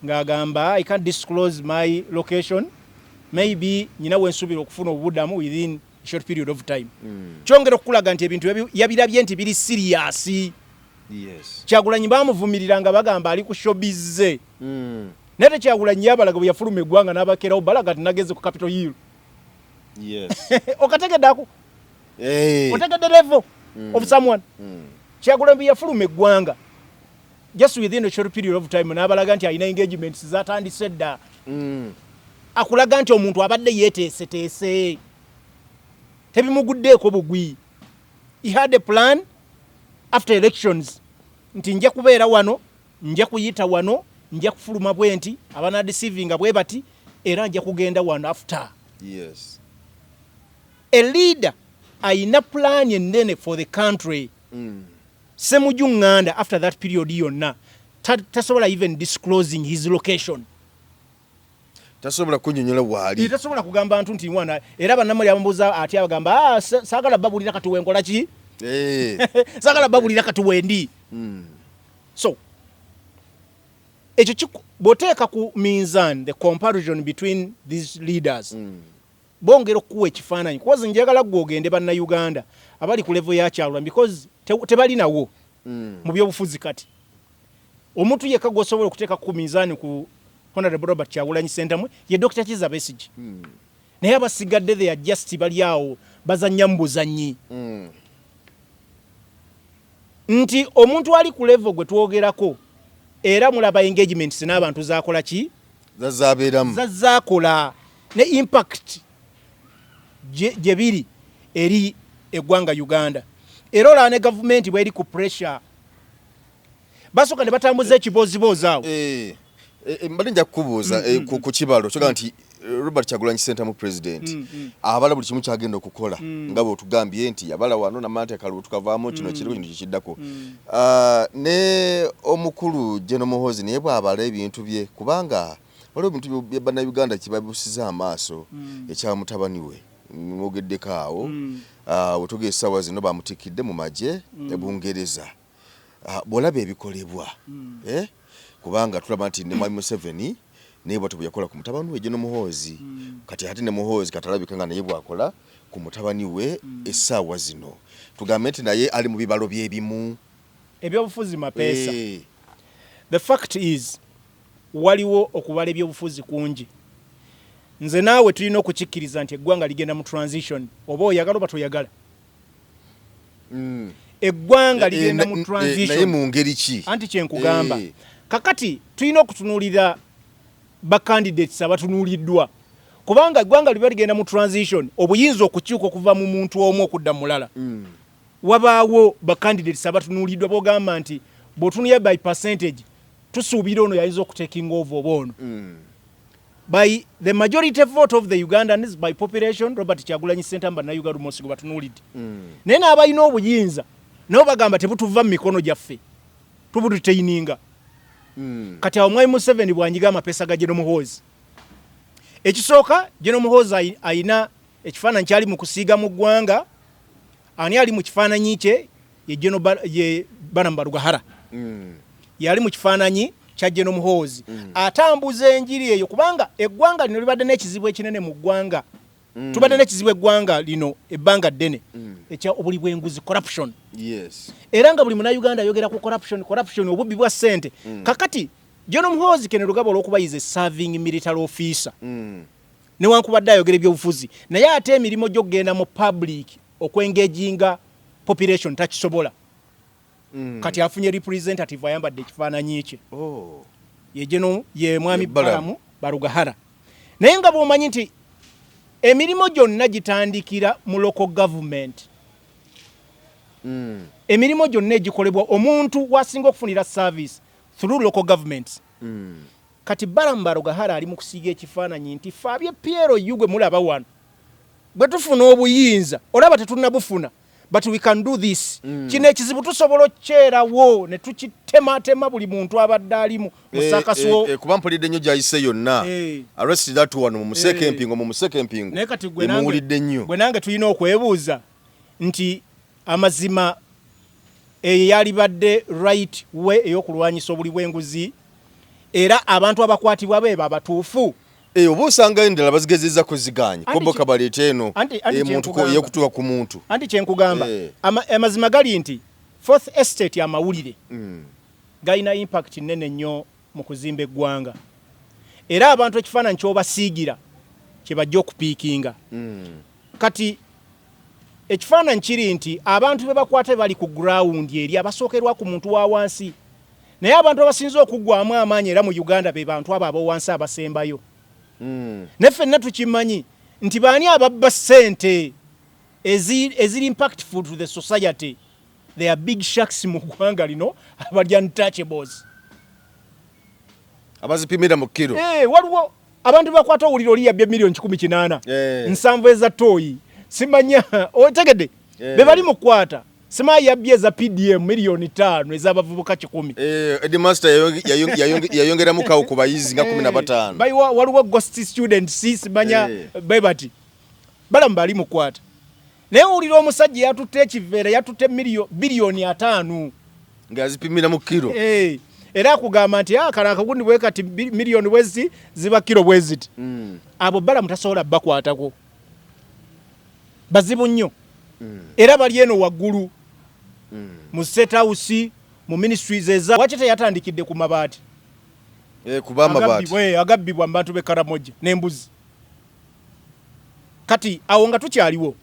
ng'agamba I can't disclose my location maybe nyina wensuubira okufuna obuddamu within a short period of time kyongera okulaga nti ebintu yabirabye nti biri serious Kyagulanyi baamuvumirira nga bagamba ali ku showbiz nete Kyagulanyi yabalaga bwe yafuluma eggwanga n'abakerawo balaga tinageze ku Capitol Hill okategedde ako otegedde level of someone Kyagulanyi yafuluma eggwanga just within a short period of time n'abalaga nti alina engagements zatandise dda akulaga nti omuntu abadde yeeteeseteese tebimuguddeeko bugwi he had a plan after elections nti nja kubeera wano nja kuyita wano nja kufuluma bwe nti abana deceivinga bwe bati era nja kugenda wano after a leader ayina plan ennene for the country Ssemujju Nganda after that period yonna tasobola even disclosing his location tasobola kunyonyola waali tasobola kugamba bantu nti mwana era bannamuli abambuza ati abagamba saagala babulira kati wenkola ki saagala babulira kati wendi so ekyo bw'oteeka ku minzan the comparison between these leaders bongera okuwa ekifaananyi kuwazi njagala gwogende bannayuganda abali ku level ya Kyagulanyi because tebalinawo mu byobufuzi kati omuntu yekka gw'osobola okuteeka ku minzani ku Honorable Robert Kyagulanyi Ssentamu ye Dr. Kizza Besigye naye abasigadde they are just bali awo bazannya mu buzannyi nti omuntu ali ku level gwe twogerako era mulaba engagements n'abantu zaakola ki zazaakola ne impact gye biri eri eggwanga Uganda era olaba ne gavumenti bweri ku pressure basooka ne batambuza ekiboozibozi awo mbadde nja kukubuuza ku kibalo kyoga nti Robert Kyagulanyi Ssentamu president abala buli kimu kyagenda okukola nga bwe otugambye nti yabala wano namante akalu tukavaamu kino kiriko kino kikiddako ne omukulu General Muhoozi naye bw'abala ebintu bye kubanga waliwo ebintu bya bannayuganda kibabusiza amaaso ekya mutabani we mwogeddeko awo wetugeza essaawa zino bamutikidde mu magye Bungereza bw'olaba ebikolebwa kubanga tulaba nti ne Mwami Museveni naye bw'atyo bwe yakola ku mutabani we General Muhoozi kati ate ne Muhoozi katalabika nga naye bw'akola ku mutabani we essaawa zino tugambe nti naye ali mu bibalo by'ebimu ebyobufuzi mapeesa the fact is waliwo okubala ebyobufuzi kungi nze naawe tulina okukikkiriza nti eggwanga ligenda mu transition oba oyagala oba toyagala. Eggwanga ligenda mu transition. Naye mu ngeri ki? Anti kyenkugamba. Kakati tulina okutunuulira bacandidates abatunuuliddwa. Kubanga eggwanga liba ligenda mu transition obuyinza okukyuka okuva mu muntu omu okudda mulala. Wabaawo bacandidates abatunuuliddwa bogamba nti bw'otunuulira by percentage tusuubira ono yayinza okutekinga over oba ono. By the majority vote of the Ugandans by population, Robert Kyagulanyi Ssentamu na Uganda Lumosi batunuulidde. Naye n'abalina obuyinza nabo bagamba tebutuva mu mikono gyaffe tubuduteininga. Kati awo Mwai Museveni bwanyiga amapesa ga General Muhoozi. Ekisooka General Muhoozi ayina ekifaananyi kyali mu kusiiga mu ggwanga. Ani ali mu kifaananyi kye ye Baramu Barugahara. Yali mu kifaananyi kya General Muhoozi. Atambuza enjiri eyo kubanga eggwanga lino libadde n'ekizibu ekinene mu ggwanga. Tubadde n'ekizibu eggwanga lino ebbanga ddene ekya obuli bw'enguzi corruption. Yes. Era nga buli Munnayuganda ayogera ku corruption obubbi bwa ssente. Kakati General Muhoozi Kene Lugaba olw'okuba serving military officer. Newankubadde ayogera ebyobufuzi naye ate emirimu gy'okugenda mu public okwengeginga population takisobola. Kati afunye representative ayambadde ekifaananyi kye. Ye mwami Baramu Barugahara. Naye nga bw'omanyi nti emirimu gyonna gitandikira mu local government. Emirimu gyonna egikolebwa omuntu wasinga okufunira service through local governments. Kati Baramu Barugahara ali mu kusiiga ekifaananyi nti Fabie Piero Yugwe mulaba wano. Bwe tufuna obuyinza olaba tetunnabufuna. But we can do this. Kino ekizibu tusobola okkyerawo ne tukitematema buli muntu abadde alimu musakasuo. Kuba mpulidde nnyo gyayise yonna. Arrested that one mu museke empingo. Naye kati gwe nange tulina okwebuuza nti amazima yalibadde right way ey'okulwanyisa obuli bw'enguzi era abantu abakwatibwa beeba abatuufu. Oba osanga endala bazigezeza kuziganya kobo kabaleeta eno muntu yekutuuka ku muntu. Anti kyenkugamba amazima gali nti Fourth Estate amawulire galina impact nnene nnyo mu kuzimba eggwanga. Era abantu ekifaananyi ky'obasiigira kye bajja okupiikinga. Kati ekifaananyi kiri nti abantu be bakwate bali ku ground eri abasookerwa ku muntu wa wansi. Naye abantu abasinza okuggwamu amaanyi era mu Uganda be bantu abo ab'owansi abasembayo. Neffenna tukimanyi nti baani ababba ssente eziri impactful to the society. They are big sharks mu ggwanga lino abalya untouchables. Abazipimira mu kiro. Waliwo abantu bakwata owuliro liyabbye milioni 18. Nsanvu eza toyi. Simanya otegedde. Be bali mu kwata. Sima yabbye za PDM milioni 5 ez'abavubuka 10. Headmaster yayongera mu kawo ku bayizi nga 15. Bayi waliwo ghost students simanya bebati. Balamu bali mu kwata. Naye owulira omusajja yatutte ekiveera yatutte bilioni 5. Ng'azipimira mu kiro. Era akugamba nti kala akagundi bwe kati milioni bwezi ziba kiro bweziti. Abo Balamu tasobola bakwatako. Bazibu nnyo. Era bali eno waggulu. Mu State House, mu ministries eza wakite yatandikidde ku mabaati. Kuba mabaati. Agabbibwa mu bantu be Karamoja n'embuzi. Kati awo nga tukyaliwo.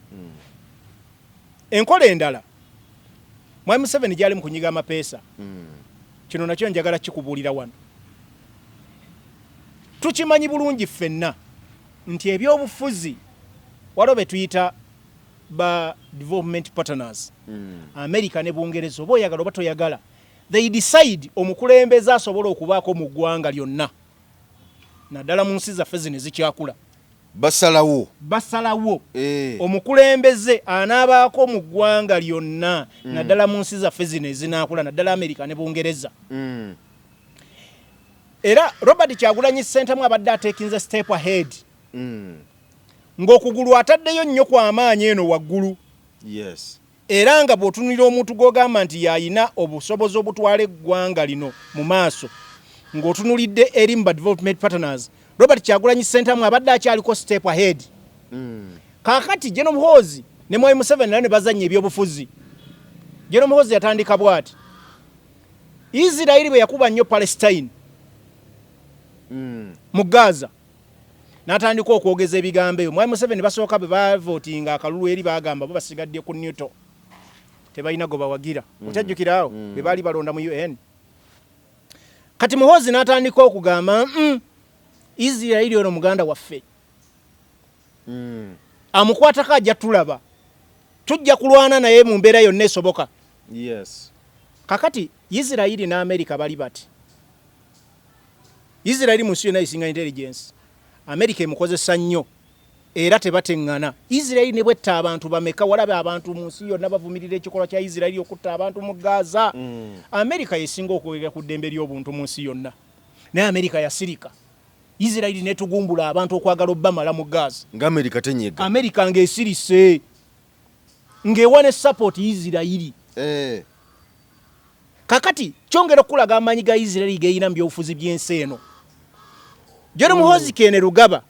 Enkola endala. Mwai Museveni gyali mu kunyiga amapeesa. Kino nakyo njagala kikubuulira wano. Tukimanyi bulungi ffenna nti ebyobufuzi waliwo be tuyita ba development partners. America ne Bungereza oba oyagala oba toyagala. They decide omukulembeze asobola okubaako mu ggwanga lyonna. Naddala mu nsi zaffe zino ezikyakula. Basalawo. Omukulembeze anaabaako mu ggwanga lyonna naddala mu nsi zaffe zino ezinaakula naddala America ne Bungereza. Era Robert Kyagulanyi Ssentamu abadde ateekinze step ahead. Ng'okugulu ataddeyo nnyo kw'amaanyi eno waggulu. Yes. Era nga bw'otunulira omuntu gw'ogamba nti yayina obusobozi obutwala eggwanga lino mu maaso ng'otunulidde eri mu development partners Robert Kyagulanyi Ssentamu abadde akyaliko step ahead. Kaakati General Muhoozi ne Mwai Museveni ne bazannya ebyobufuzi. General Muhoozi yatandika bw'ati. Israeli bwe yakuba nnyo Palestine mu Gaza n'atandika okwogeza ebigambo ebyo. Mwami Museveni basooka bwe bavotinga akalulu eri bagamba bo basigadde ku Newton. Tebalina go bawagira. Otajjukira awo bwe baali balonda mu UN. Kati Muhoozi n'atandika okugamba Israeli ono muganda waffe. Amukwatako ajja tulaba. Tujja kulwana naye mu mbeera yonna esoboka. Yes. Kakati Israeli na America bali bati. Israeli mu nsi yonna esinga intelligence. America emukozesa nnyo era tebateŋŋana. Israeli ne bwetta abantu bameka walabe abantu mu nsi yonna bavumirira ekikolwa kya Israeli okutta abantu mu Gaza. America yesinga okwogera ku ddembe ly'obuntu mu nsi yonna. Naye America yasirika. Israeli netugumbula abantu okwagala obbamala mu Gaza. Nga America tenyega. America ng'esirise. Ng'ewa support Israeli. Kakati kyongera okulaga amanyi ga Israeli geyina mu byobufuzi by'ensi eno. John Muhoozi Kainerugaba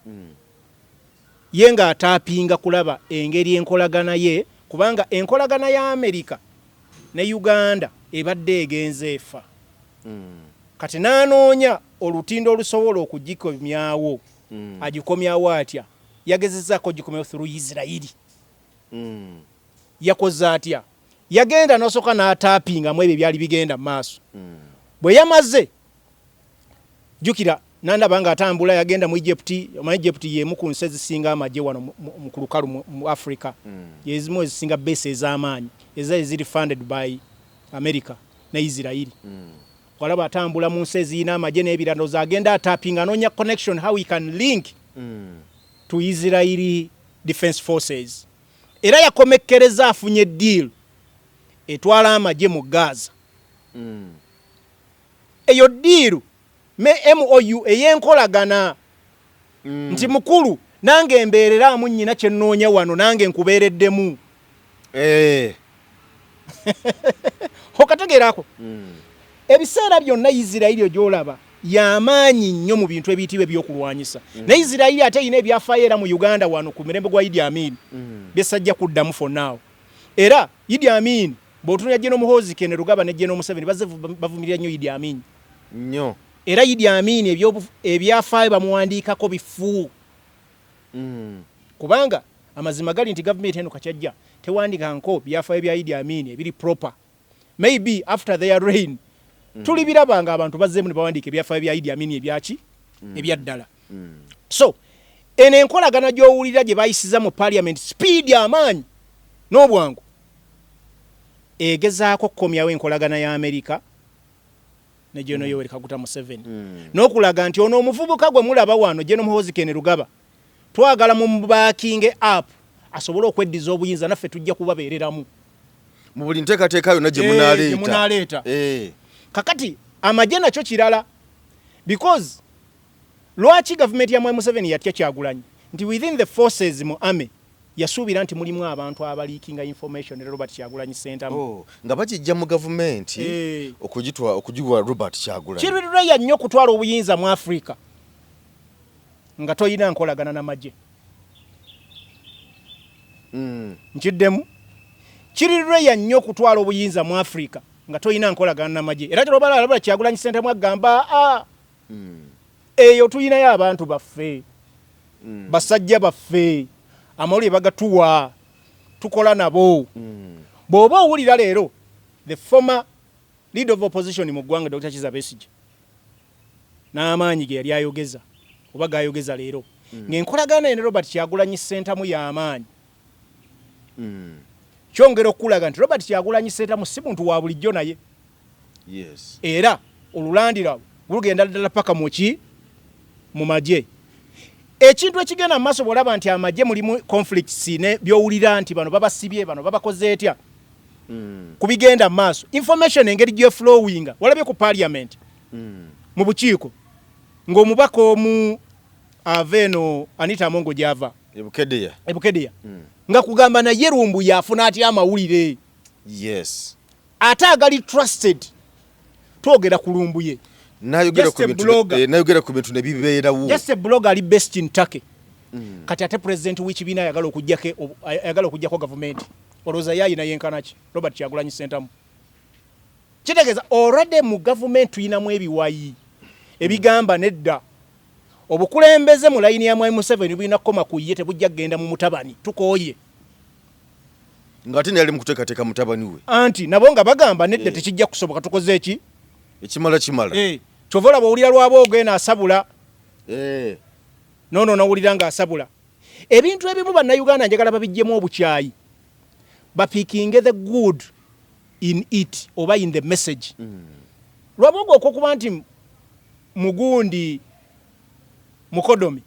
ye nga ataapinga kulaba engeri enkolagana ye kubanga enkolagana ya America ne Uganda ebadde egenze efa. Kati n'anoonya olutindo olusobola okugikomyawo. Agikomyawo atya? Yagezezzaako gikomyawo through Israeli. Yakoze atya? Yagenda n'osooka n'ataapinga mu ebyo byali bigenda mu maaso. Bwe yamaze jjukira nandaba nga atambula yagenda mu Egypt. Mu Egypt y'emu ku nsi ezisinga amagye wano mu lukalu mu Africa. Yezimu ezisinga base ez'amaanyi eziri funded by America ne Israeli. Walaba atambula mu nsi ezirina amagye n'ebirano zagenda atappinga anoonya connection how we can link to Israeli Defense Forces. Era yakomekkereza afunye deal etwala amagye mu Gaza. Eyo deal MOU eyenkolagana nti mukulu nange embeereramu nnyina kye nnoonya wano nange nkubeereddemu. Okategeerako ebiseera byonna Isirayiri gy'olaba y'amaanyi nnyo mu bintu ebiyitibwa ebyokulwanyisa. Ne Isirayiri ate erina ebyafaayo era mu Uganda wano ku mirembe gwa Idi Amin byesajja kuddamu for now. Era Idi Amin bw'otunula General Muhoozi Kainerugaba ne General Museveni bavumirira nnyo Idi Amin nnyo. Era Idi Amin ebyafaayo bamuwandiikako bifu. Kubanga amazima gali nti gavumenti eno kakyajja tewandika nko byafaayo bya Idi Amin ebiri proper. Maybe after their reign tulibirabanga abantu bazzeemu ne bawandiika ebyafaayo bya Idi Amin ebyaki ebyaddala. So eno enkolagana gy'owulira gye bayisiza mu parliament speed amaanyi n'obwangu egezaako okukomyawo enkolagana ya America ne General Yoweri Kaguta Museveni. N'okulaga nti ono omuvubuka gwe mulaba wano General Muhoozi Kainerugaba twagala mu backing up asobole okweddiza obuyinza naffe tujja kubabeereramu mu buli nteekateeka yonna gye munaleeta. Kakati amagye nakyo kirala because lwaki gavumenti ya Mwai Museveni yatya Kyagulanyi nti within the forces mu army yasuubira nti mulimu abantu abaliikinga information era Robert Kyagulanyi Center nga bakijja mu gavumenti okugiwa Robert Kyagulanyi. Kirwirira ya nnyo kutwala obuyinza mu Africa nga toyina nkolagana n'amagye. Nkiddemu kirwirira ya nnyo kutwala obuyinza mu Africa nga toyina nkolagana n'amagye. Era Robert Kyagulanyi Center mwagamba eyo tuyinayo abantu baffe basajja baffe amawulire bagatuwa tukola nabo. Bw'oba owulira leero the former leader of opposition mu ggwanga Dr. Kizza Besigye n'amaanyi ge yali ayogeza oba gayogeza leero ng'enkolagana ne Robert Kyagulanyi Center mu y'amaanyi kyongera okulaga nti Robert Kyagulanyi Center si muntu wa bulijjo naye. Era olulandira lugenda ddala paka mu magye. Ekintu ekigenda mu maaso bw'olaba nti amagye mulimu conflicts ne by'owulira nti bano babasibye bano babakoze etya kubigenda mu maaso information engeri gye flowing walabye ku parliament mu bukiiko ng'omubaka omu aveeno Anita Amongo gy'ava Ebukedeya nga kugamba naye Lumbu yafuna atya amawulire ate agali trusted twogera ku Lumbu ye nayogera ku bintu ne bibeerawo. Just a blogger ali best in Turkey. Kati ate president w'ekibiina ayagala okuggyako gavumenti olowooza yayina yenkanaki Robert Kyagulanyi Center. Kitegeeza already mu gavumenti tuyinamu ebiwayi ebigamba nedda obukulembeze mu layini ya Mwai Museveni bulina kukoma ku ye tebujja kgenda mu mutabani tukooye ng'ate ne yali mu kuteekateeka mutabani we anti nabo nga bagamba nedda tekijja kusoboka tukoze eki ekimala kyova olaba owulira lwaba ogenda asabula noono nawulira ng'asabula ebintu ebimu bannayuganda njagala babiggyemu obukyayi bapiikinge the good in it oba in the message lwaba ogwo okwokuba nti mugundi mukodomi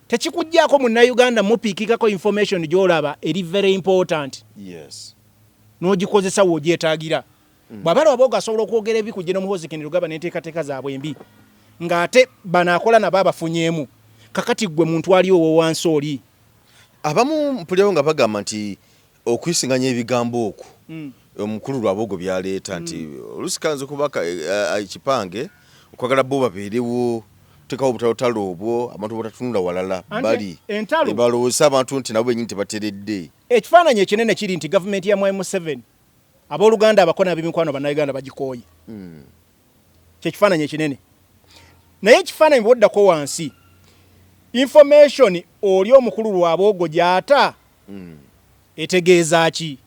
tekikuggyako munnayuganda mupiikikako information gy'olaba eri very important n'ogikozesa w'ogyetaagira bw'aba lwaba ogasobola okwogera ebikujje n'omuhozikenero gaba n'enteekateeka zaabwe embi ng'ate banaakola nabo abafunyeemu kakati gwe muntu ali owo wansi oli abamu mpulirawo nga bagamba nti okwisinganya ebigambo okwo omukulu lwabogo byaleeta nti oluusi kanze kubaka ekipange okwagala bo babeerewo tekawo obutalo obwo abantu batatunula walala bali ebalowooza abantu nti nabo benyini tebateredde ekifaananyi ekinene kiri nti gavumenti ya Mwai Museveni abooluganda abakona ab'emikwano bannayuganda bagikooye kyekifaananyi ekinene naye ekifaananyi bwoddako wansi information oli omukulu lwaboogo gyata etegeeza ki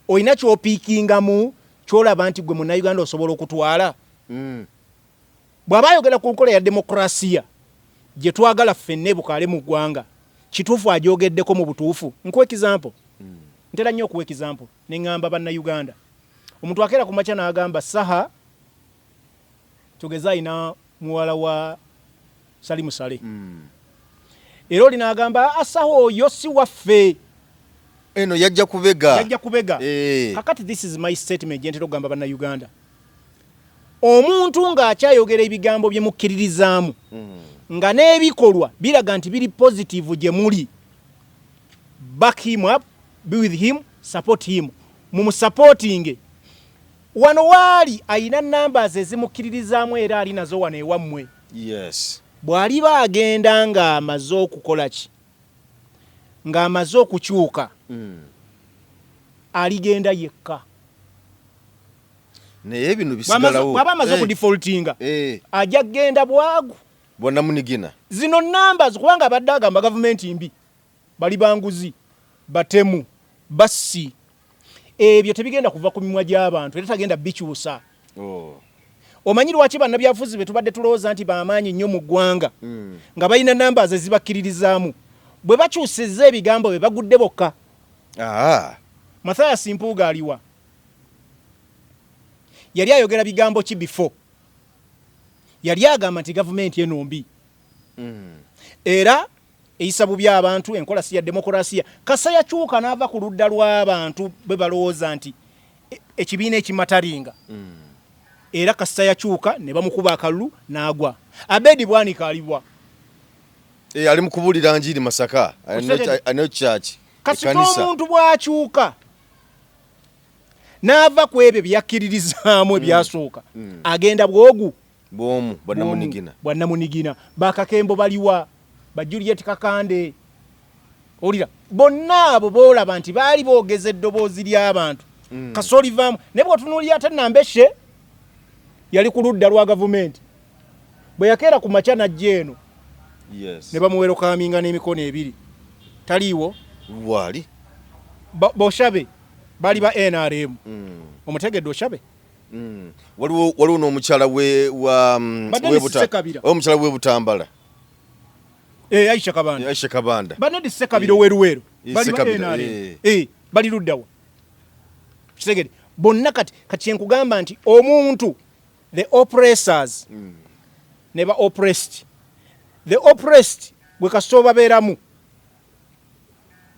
olina kyopiikingamu kyolaba nti gwe munnayuganda osobola okutwala bw'aba ayogera ku nkola ya demokrasiya gye twagala ffenne bukaale mu ggwanga kituufu agyogeddeko mu butuufu nkuwa ekizampo ntera nnyo okuwa ekizampo ne ŋŋamba bannayuganda omuntu akeera ku makya n'agamba saha tugeze ayina muwala wa Salimu Sale era oli n'agamba asaha oyo si waffe eno yajja kubega kakati this is my statement gye ntera okugamba bannayuganda omuntu ng'akyayogera ebigambo bye mukkiririzaamu nga n'ebikolwa biraga nti biri positive gye muli back him up be with him support him mumusupporting wano waali ayina numbers ezimukkiririzaamu era ali nazo wano ewammwe bw'aliba agenda ng'amaze okukola ki ng'amaze okukyuka aligenda yekka naye bino bisigalawo bw'aba amaze okudefaultinga ajja kgenda bwagu bonna munigina zino numbers kubanga abadde agamba gavumenti mbi bali banguzi batemu bassi ebyo tebigenda kuva ku mimwa gy'abantu era tagenda bikyusa omanyi lwaki bannabyabufuzi be tubadde tulowooza nti bamaanyi nnyo mu ggwanga nga balina numbers ezibakkiririzaamu bwe bakyusizza ebigambo be bagudde bokka Mathias Mpuuga aliwa yali ayogera bigambo ki before yali agamba nti gavumenti eno mbi era eyisa bubi abantu enkola si ya demokrasiya kasa yakyuka n'ava ku ludda lw'abantu bwe balowooza nti ekibiina ekimataringa era kasa yakyuka ne bamukuba akalulu n'agwa Abedi Bwanika aliwa ali mu kubuulira njiri Masaka ano church kasita omuntu bw'akyuka n'ava ku ebyo byakkiririzaamu ebyasooka agenda bwogu bwomu bwannamunigina bakakembo baliwa ba Juliet Kakande olira bonna abo boolaba nti baali boogeza eddoboozi ly'abantu kasolivaamu ne bw'otunuulira ate Nambeshe yali ku ludda lwa gavumenti bwe yakeera ku makya najja eno ne bamuwero kaaminga n'emikono ebiri taliiwo wali Boshabe bali ba NRM omutegedde Oshabe waliwo n'omukyala omukyala we Butambala Aisha Kabanda banedi Sekabiro weruweru bali ba NRM bali luddawa kitegedde bonna kati nkugamba nti omuntu the oppressors ne ba oppressed the oppressed bwe kasito babeeramu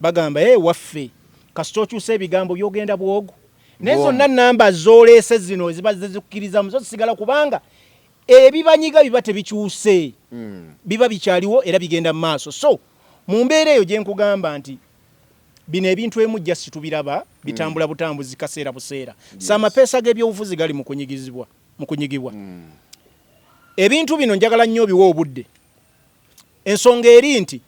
bagamba waffe kasito okyusa ebigambo byogenda bwogu naye zonna namba zooleese zino ziba zizikukkirizamu zo zisigala kubanga ebibanyiga biba tebikyuse biba bikyaliwo era bigenda mu maaso so mu mbeera eyo gye nkugamba nti bino ebintu emu jja situbiraba bitambula butambuzi kaseera buseera amapeesa g'ebyobufuzi gali mu kunyigibwa ebintu bino njagala nnyo biwa obudde ensonga eri nti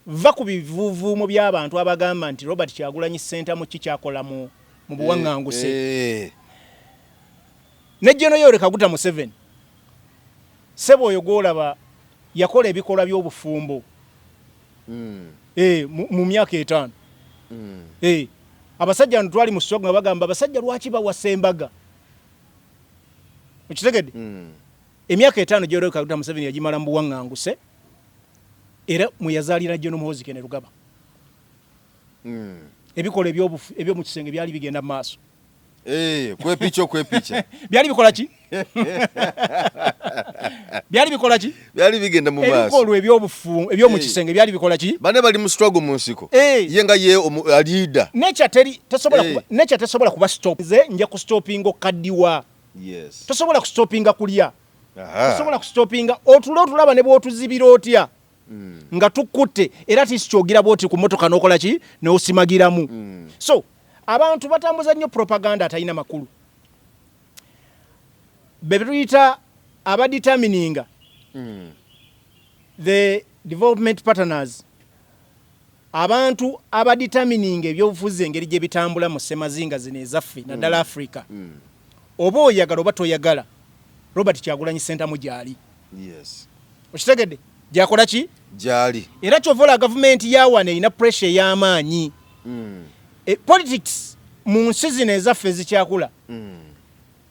va ku bivuuvuumu by'abantu abagamba nti Robert Kyagulanyi Center mu kikyakola mu buwaŋŋanguse ne General Yoweri Kaguta Museveni sebo oyo gw'olaba yakola ebikolwa by'obufumbo mu myaka 5 abasajja bano twali mu ssoko nga bagamba abasajja lwaki bawasa embaga mukitegedde emyaka 5 Yoweri Kaguta Museveni yagimala mu buwaŋŋanguse era mweyazaalira John Muhoozi Kainerugaba ebikola ebyo mu kisenge byali bigenda mu maaso kwepicha byali bikola ki byali bigenda mu maaso ebikolwa ebyo mu kisenge byali bikola ki bane bali mu struggle mu nsiko ye nga ye leader nature tesobola kuba stop nja ku stopping okaddiwa tosobola ku stopping kulya tosobola ku stopping otulaba ne bw'otuzibira otya nga tukutte era tisikyogira bwoti ku motoka n'okola ki n'osimagiramu so abantu batambuza nnyo propaganda atalina makulu bebituyita abadetermininga the development partners abantu abadetermininga ebyobufuzi engeri gye bitambula mu ssemazinga zino ezaffe naddala Africa oba oyagala oba toyagala Robert Kyagulanyi Ssentamu gyali okitegedde gyakola ki gyali era kyovola gavumenti yawana erina pressure y'amaanyi politics mu nsi zino ezaffe ezikyakula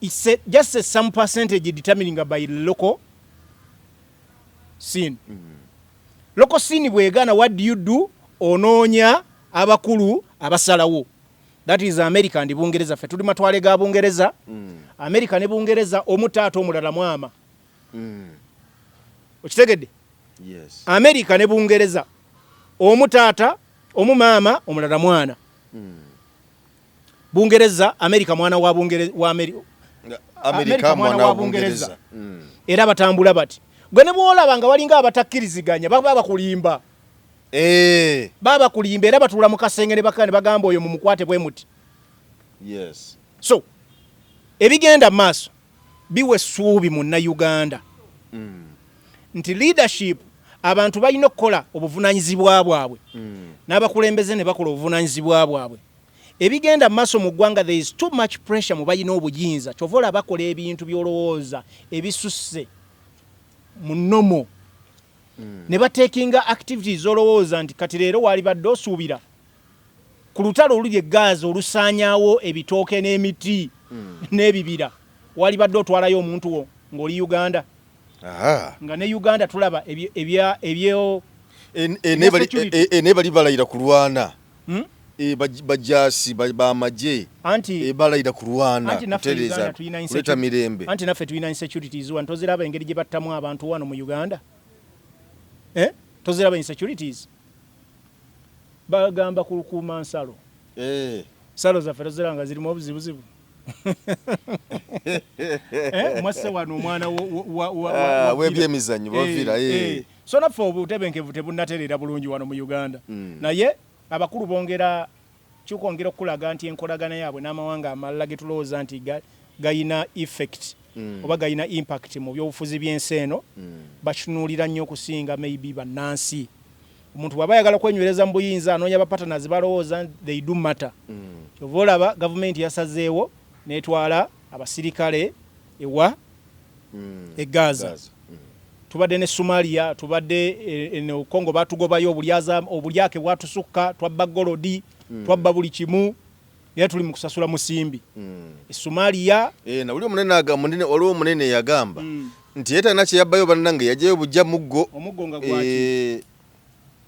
it's just some percentage determining by local scene local scene bwegana what do you do onoonya abakulu abasalawo that is America and Bungereza ffe tuli matwale ga Bungereza America ne Bungereza omutaata omulala mwama okitegedde America ne Bungereza omutaata omumama omulala mwana Bungereza America mwana wa Bungereza wa America mwana wa Bungereza era batambula bati gwe ne bwolaba nga walinga abatakkiriziganya baba bakulimba baba kulimba era batula mu kasenge ne bakane bagamba oyo mumukwate bwe muti so ebigenda maaso biwe suubi mu Uganda nti leadership abantu balina okukola obuvunanyizibwa bwabwe n'abakulembeze ne bakola obuvunanyizibwa bwabwe ebigenda maaso mu ggwanga there is too much pressure mu balina obuyinza kyovola bakola ebintu by'olowooza ebisusse mu nomo ne batekinga activities olowooza nti kati leero wali badde osuubira ku lutalo oluli eggazi olusaanyaawo ebitooke n'emiti n'ebibira wali badde otwalayo omuntu wo ng'oli Uganda nga ne Uganda tulaba ebyo ne bali balayira kulwana bajasi bamaje balayira kulwana kutereza kuleta mirembe anti naffe tulina insecurities wano toziraba engeri gye battamu abantu wano mu Uganda toziraba insecurities bagamba kulukuma nsalo salo zaffe toziranga zirimu obuzibuzibu mwase wano omwana w'ebyemizannyo bavira so naffe obutebenkevu tebunnatereera bulungi wano mu Uganda naye abakulu bongera kikwongera okulaga nti enkolagana yaabwe n'amawanga amalala getulowooza nti gayina effect oba gayina impact mu byobufuzi by'ensi eno bakitunuulira nnyo okusinga maybe bannansi omuntu bw'aba ayagala kwenywereza mu buyinza anoonya bapatanazi balowooza they do matter kyova olaba gavumenti yasazeewo n'etwala abasirikale ewa egaza tubadde ne Somalia tubadde ne Congo batugobayo obulyake bwatusukka twabba golodi twabba buli kimu era tuli mu kusasula musimbi Somalia na uli omunene waliwo omunene yagamba nti yetalina kye yabbayo bannange yajayo bujja muggo omuggo nga gwaki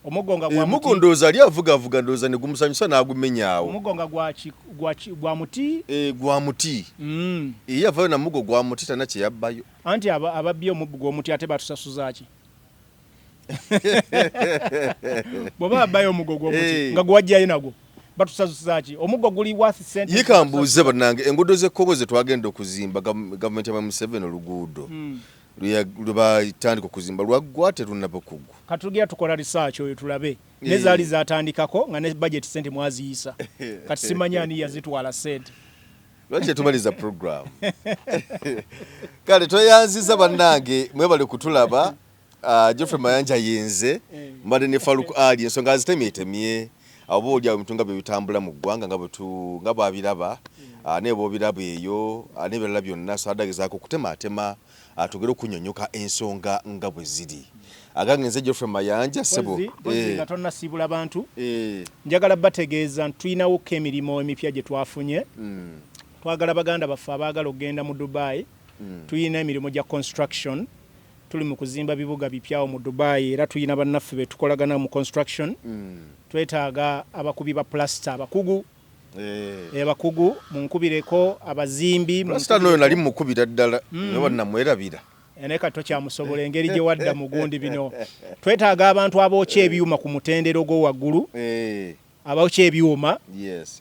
omuggo nga gwa muti ndooza ali avuga ndooza ne gumusanyusa n'agumenyaawo omuggo nga gwa muti gwa muti yavayo na muggo gwa muti talina kye yabbayo anti ababbi omuggo gw'omuti ate batusasuza ki bw'oba abbayo omuggo gw'omuti nga gwajjayo nagwo batusasuza ki omuggo guli worth cent yikambuuze bannange enguudo z'ekkobo ze twagenda okuzimba gavumenti ya Museveni oluguudo lwebatandika okuzimba lwaggwa terunnaba kuggwa katugera tukola research oyo tulabe nezaali zatandikako nga ne budget sente mwaziyisa kati simanya ani yazitwala sente lwaki tumaliza program kale tweyanziza bannange mwebale kutulaba Geoffrey Mayanja yenze mbadde ne Faruk Ali ensonga azitemyetemye abo olya omutunga bye bitambula mu ggwanga nga bwabiraba nebo birabo eyo nebirala byonna so adagezaako kutematema atugere okunyonyoka ensonga nga bwe ziri agangenze Geoffrey Mayanja sebo nga tonna sibula abantu njagala bategeeza tulinawo emirimu emipya gye twafunye twagala baganda baffe abaagala okugenda mu Dubai tulina emirimu gya construction tuli mu kuzimba bibuga bipyawo mu Dubai era tulina bannaffe be tukolagana mu construction twetaaga abakubi ba plaster abakugu bakugu munkubireko abazimbi plaster noyo nali mukubira ddala yoba namwerabira eneka tokyamusobola engeri gye wadda mugundi bino twetaaga abantu abookya ebyuma ku mutendero gwo waggulu abookya ebyuma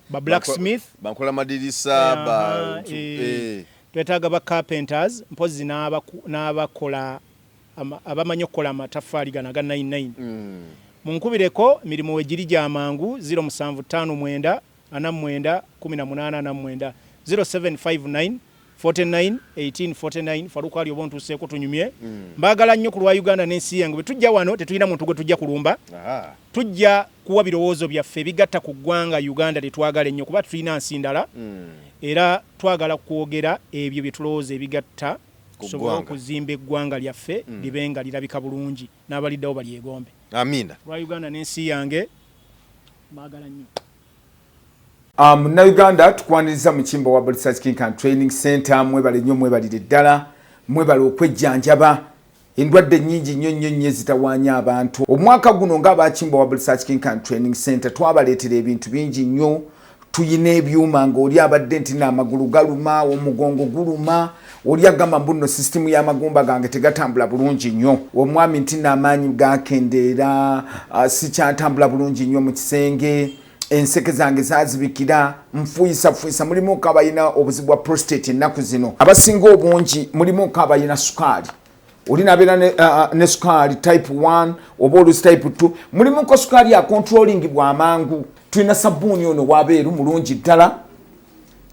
ba blacksmith bankola madirisa twetaaga ba carpenters mpozi n'abakola abamanyi okukola amataffaali gana ga 99 munkubireko emirimu wegiri gyamangu 0759 49 18 0759 49 1849 faruko ali obontu seko tunyumye mbagala nnyo ku lwa Uganda n'ensi yange betujja wano tetulina muntu gwe tujja kulumba tujja kuwa birowoozo byaffe bigatta ku ggwanga Uganda litwagala ennyo kuba tulina nsindala era twagala kwogera ebyo byetulowooza ebigatta kusobola okuzimba eggwanga lyaffe libenga lirabika bulungi n'abaliddawo balyegombe amina lwa Uganda n'ensi yange mbagala nnyo. Munnayuganda tukwaniriza mu Kimbo wa Research King and Training Center mwebale nnyo mwebalire ddala mwebale okwejjanjaba endwadde nnyingi nnyo zitawaanya abantu omwaka guno ng'aba Kimbo wa Research King and Training Center twabaleetera ebintu bingi nnyo tuyina ebyuma ng'oli abadde nti n'amagulu galuma omugongo guluma oli agamba mbuno system y'amagumba gange tegatambula bulungi nnyo omwami nti n'amaanyi gakendeera sikyatambula bulungi nnyo mu kisenge enseke zange zazibikira nfuyisa mulimu kabayina obuzibu bwa prostate ennaku zino abasinga obungi mulimu kabayina sukali oli nabeera ne sukali type 1 oba olusi type 2 mulimu ko sukali ya controlling bwa mangu tulina sabbuuni ono wabeeru mulungi ddala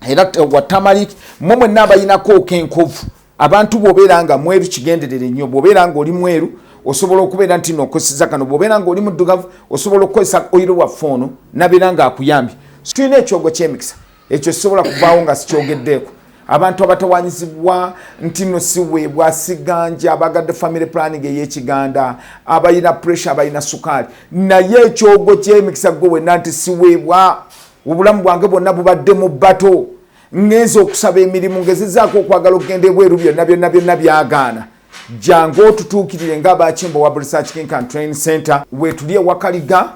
era wa tamalik momwe nabayinako kenkovu abantu bobeera nga mweru kigenderere nnyo bobeera nga oli mweru osobola okubeera nti n'okoseza kano bw'obeera ng'oli muddugavu osobola okukozesa oyiro wa foono nabeera ng'akuyambye tulina ekyogo ky'emikisa ekyo kisobola kuvaawo nga sikyogeddeeko abantu abatawanyizibwa nti no siweebwa siganja abagadde family planning ey'ekiganda abayina pressure abayina sukaali naye ekyogo ky'emikisa gwe wenna nti siweebwa obulamu bwange bwonna bubadde mu bbato ngenza okusaba emirimu ngezezaako okwagala okugenda ebweru byonna byagaana jango otutuukirire ng'aba Kimbo wa Research King and Training Center wetuli ewakaliga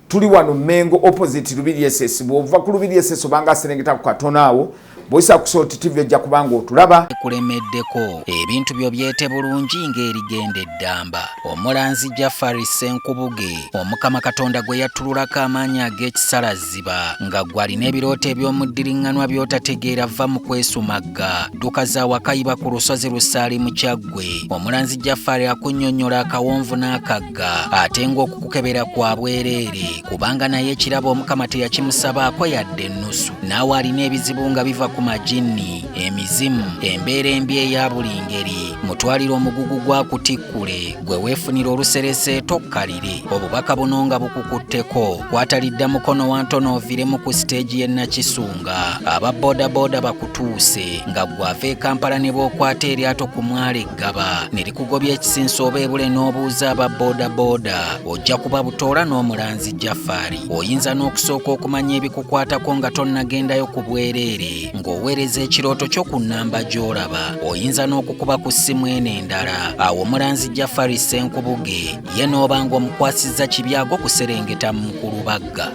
tuli wano Mengo opposite Lubiri SS bw'ova ku Lubiri SS obanga aserengeta ku katono awo boyisa ku Salt TV ejja kubanga otulaba kulemeddeko ebintu byo byete bulungi ng'erigenda eddamba omulanzi Jafari Senkubuge omukama Katonda gwe yatululako amaanyi ag'ekisalaziba nga gwalina ebirooto eby'omuddiringanwa by'otategeera va mu kwesumagga dduka za wakayiba ku lusozi Lusaali mu Kyaggwe omulanzi Jafari akunnyonnyola akawonvu n'akagga ate ng'okukukebera kwa bwereere kubanga naye ekirabo omukama teyakimusabaako yadde ennusu naawe alina ebizibu nga biva ku majini emizimu embeera embi eya buli ngeri mutwalire omugugu gwa kutikkule gwe weefunira oluserese tokkalire obubaka buno nga bukukutteko kwatalidda mukono wa ntono oviremu ku siteegi y'e Nakisunga aba bodaboda bakutuuse nga gwava e Kampala ne bw'okwata eryato ku mwala eggaba ne likugobya ekisinsa oba ebule n'obuuza aba bodaboda ojja kuba butoola n'omulanzi Jafari oyinza n'okusooka okumanya ebikukwatako nga tonnagendayo ku bwereere ng'oweereza ekirooto kyo ku nnamba gy'olaba oyinza n'okukuba ku ssimu eno endala awo omulanzi Jafari Senkubuge ye n'oba ng'omukwasizza kibyago kuserengeta mu Kulubagga.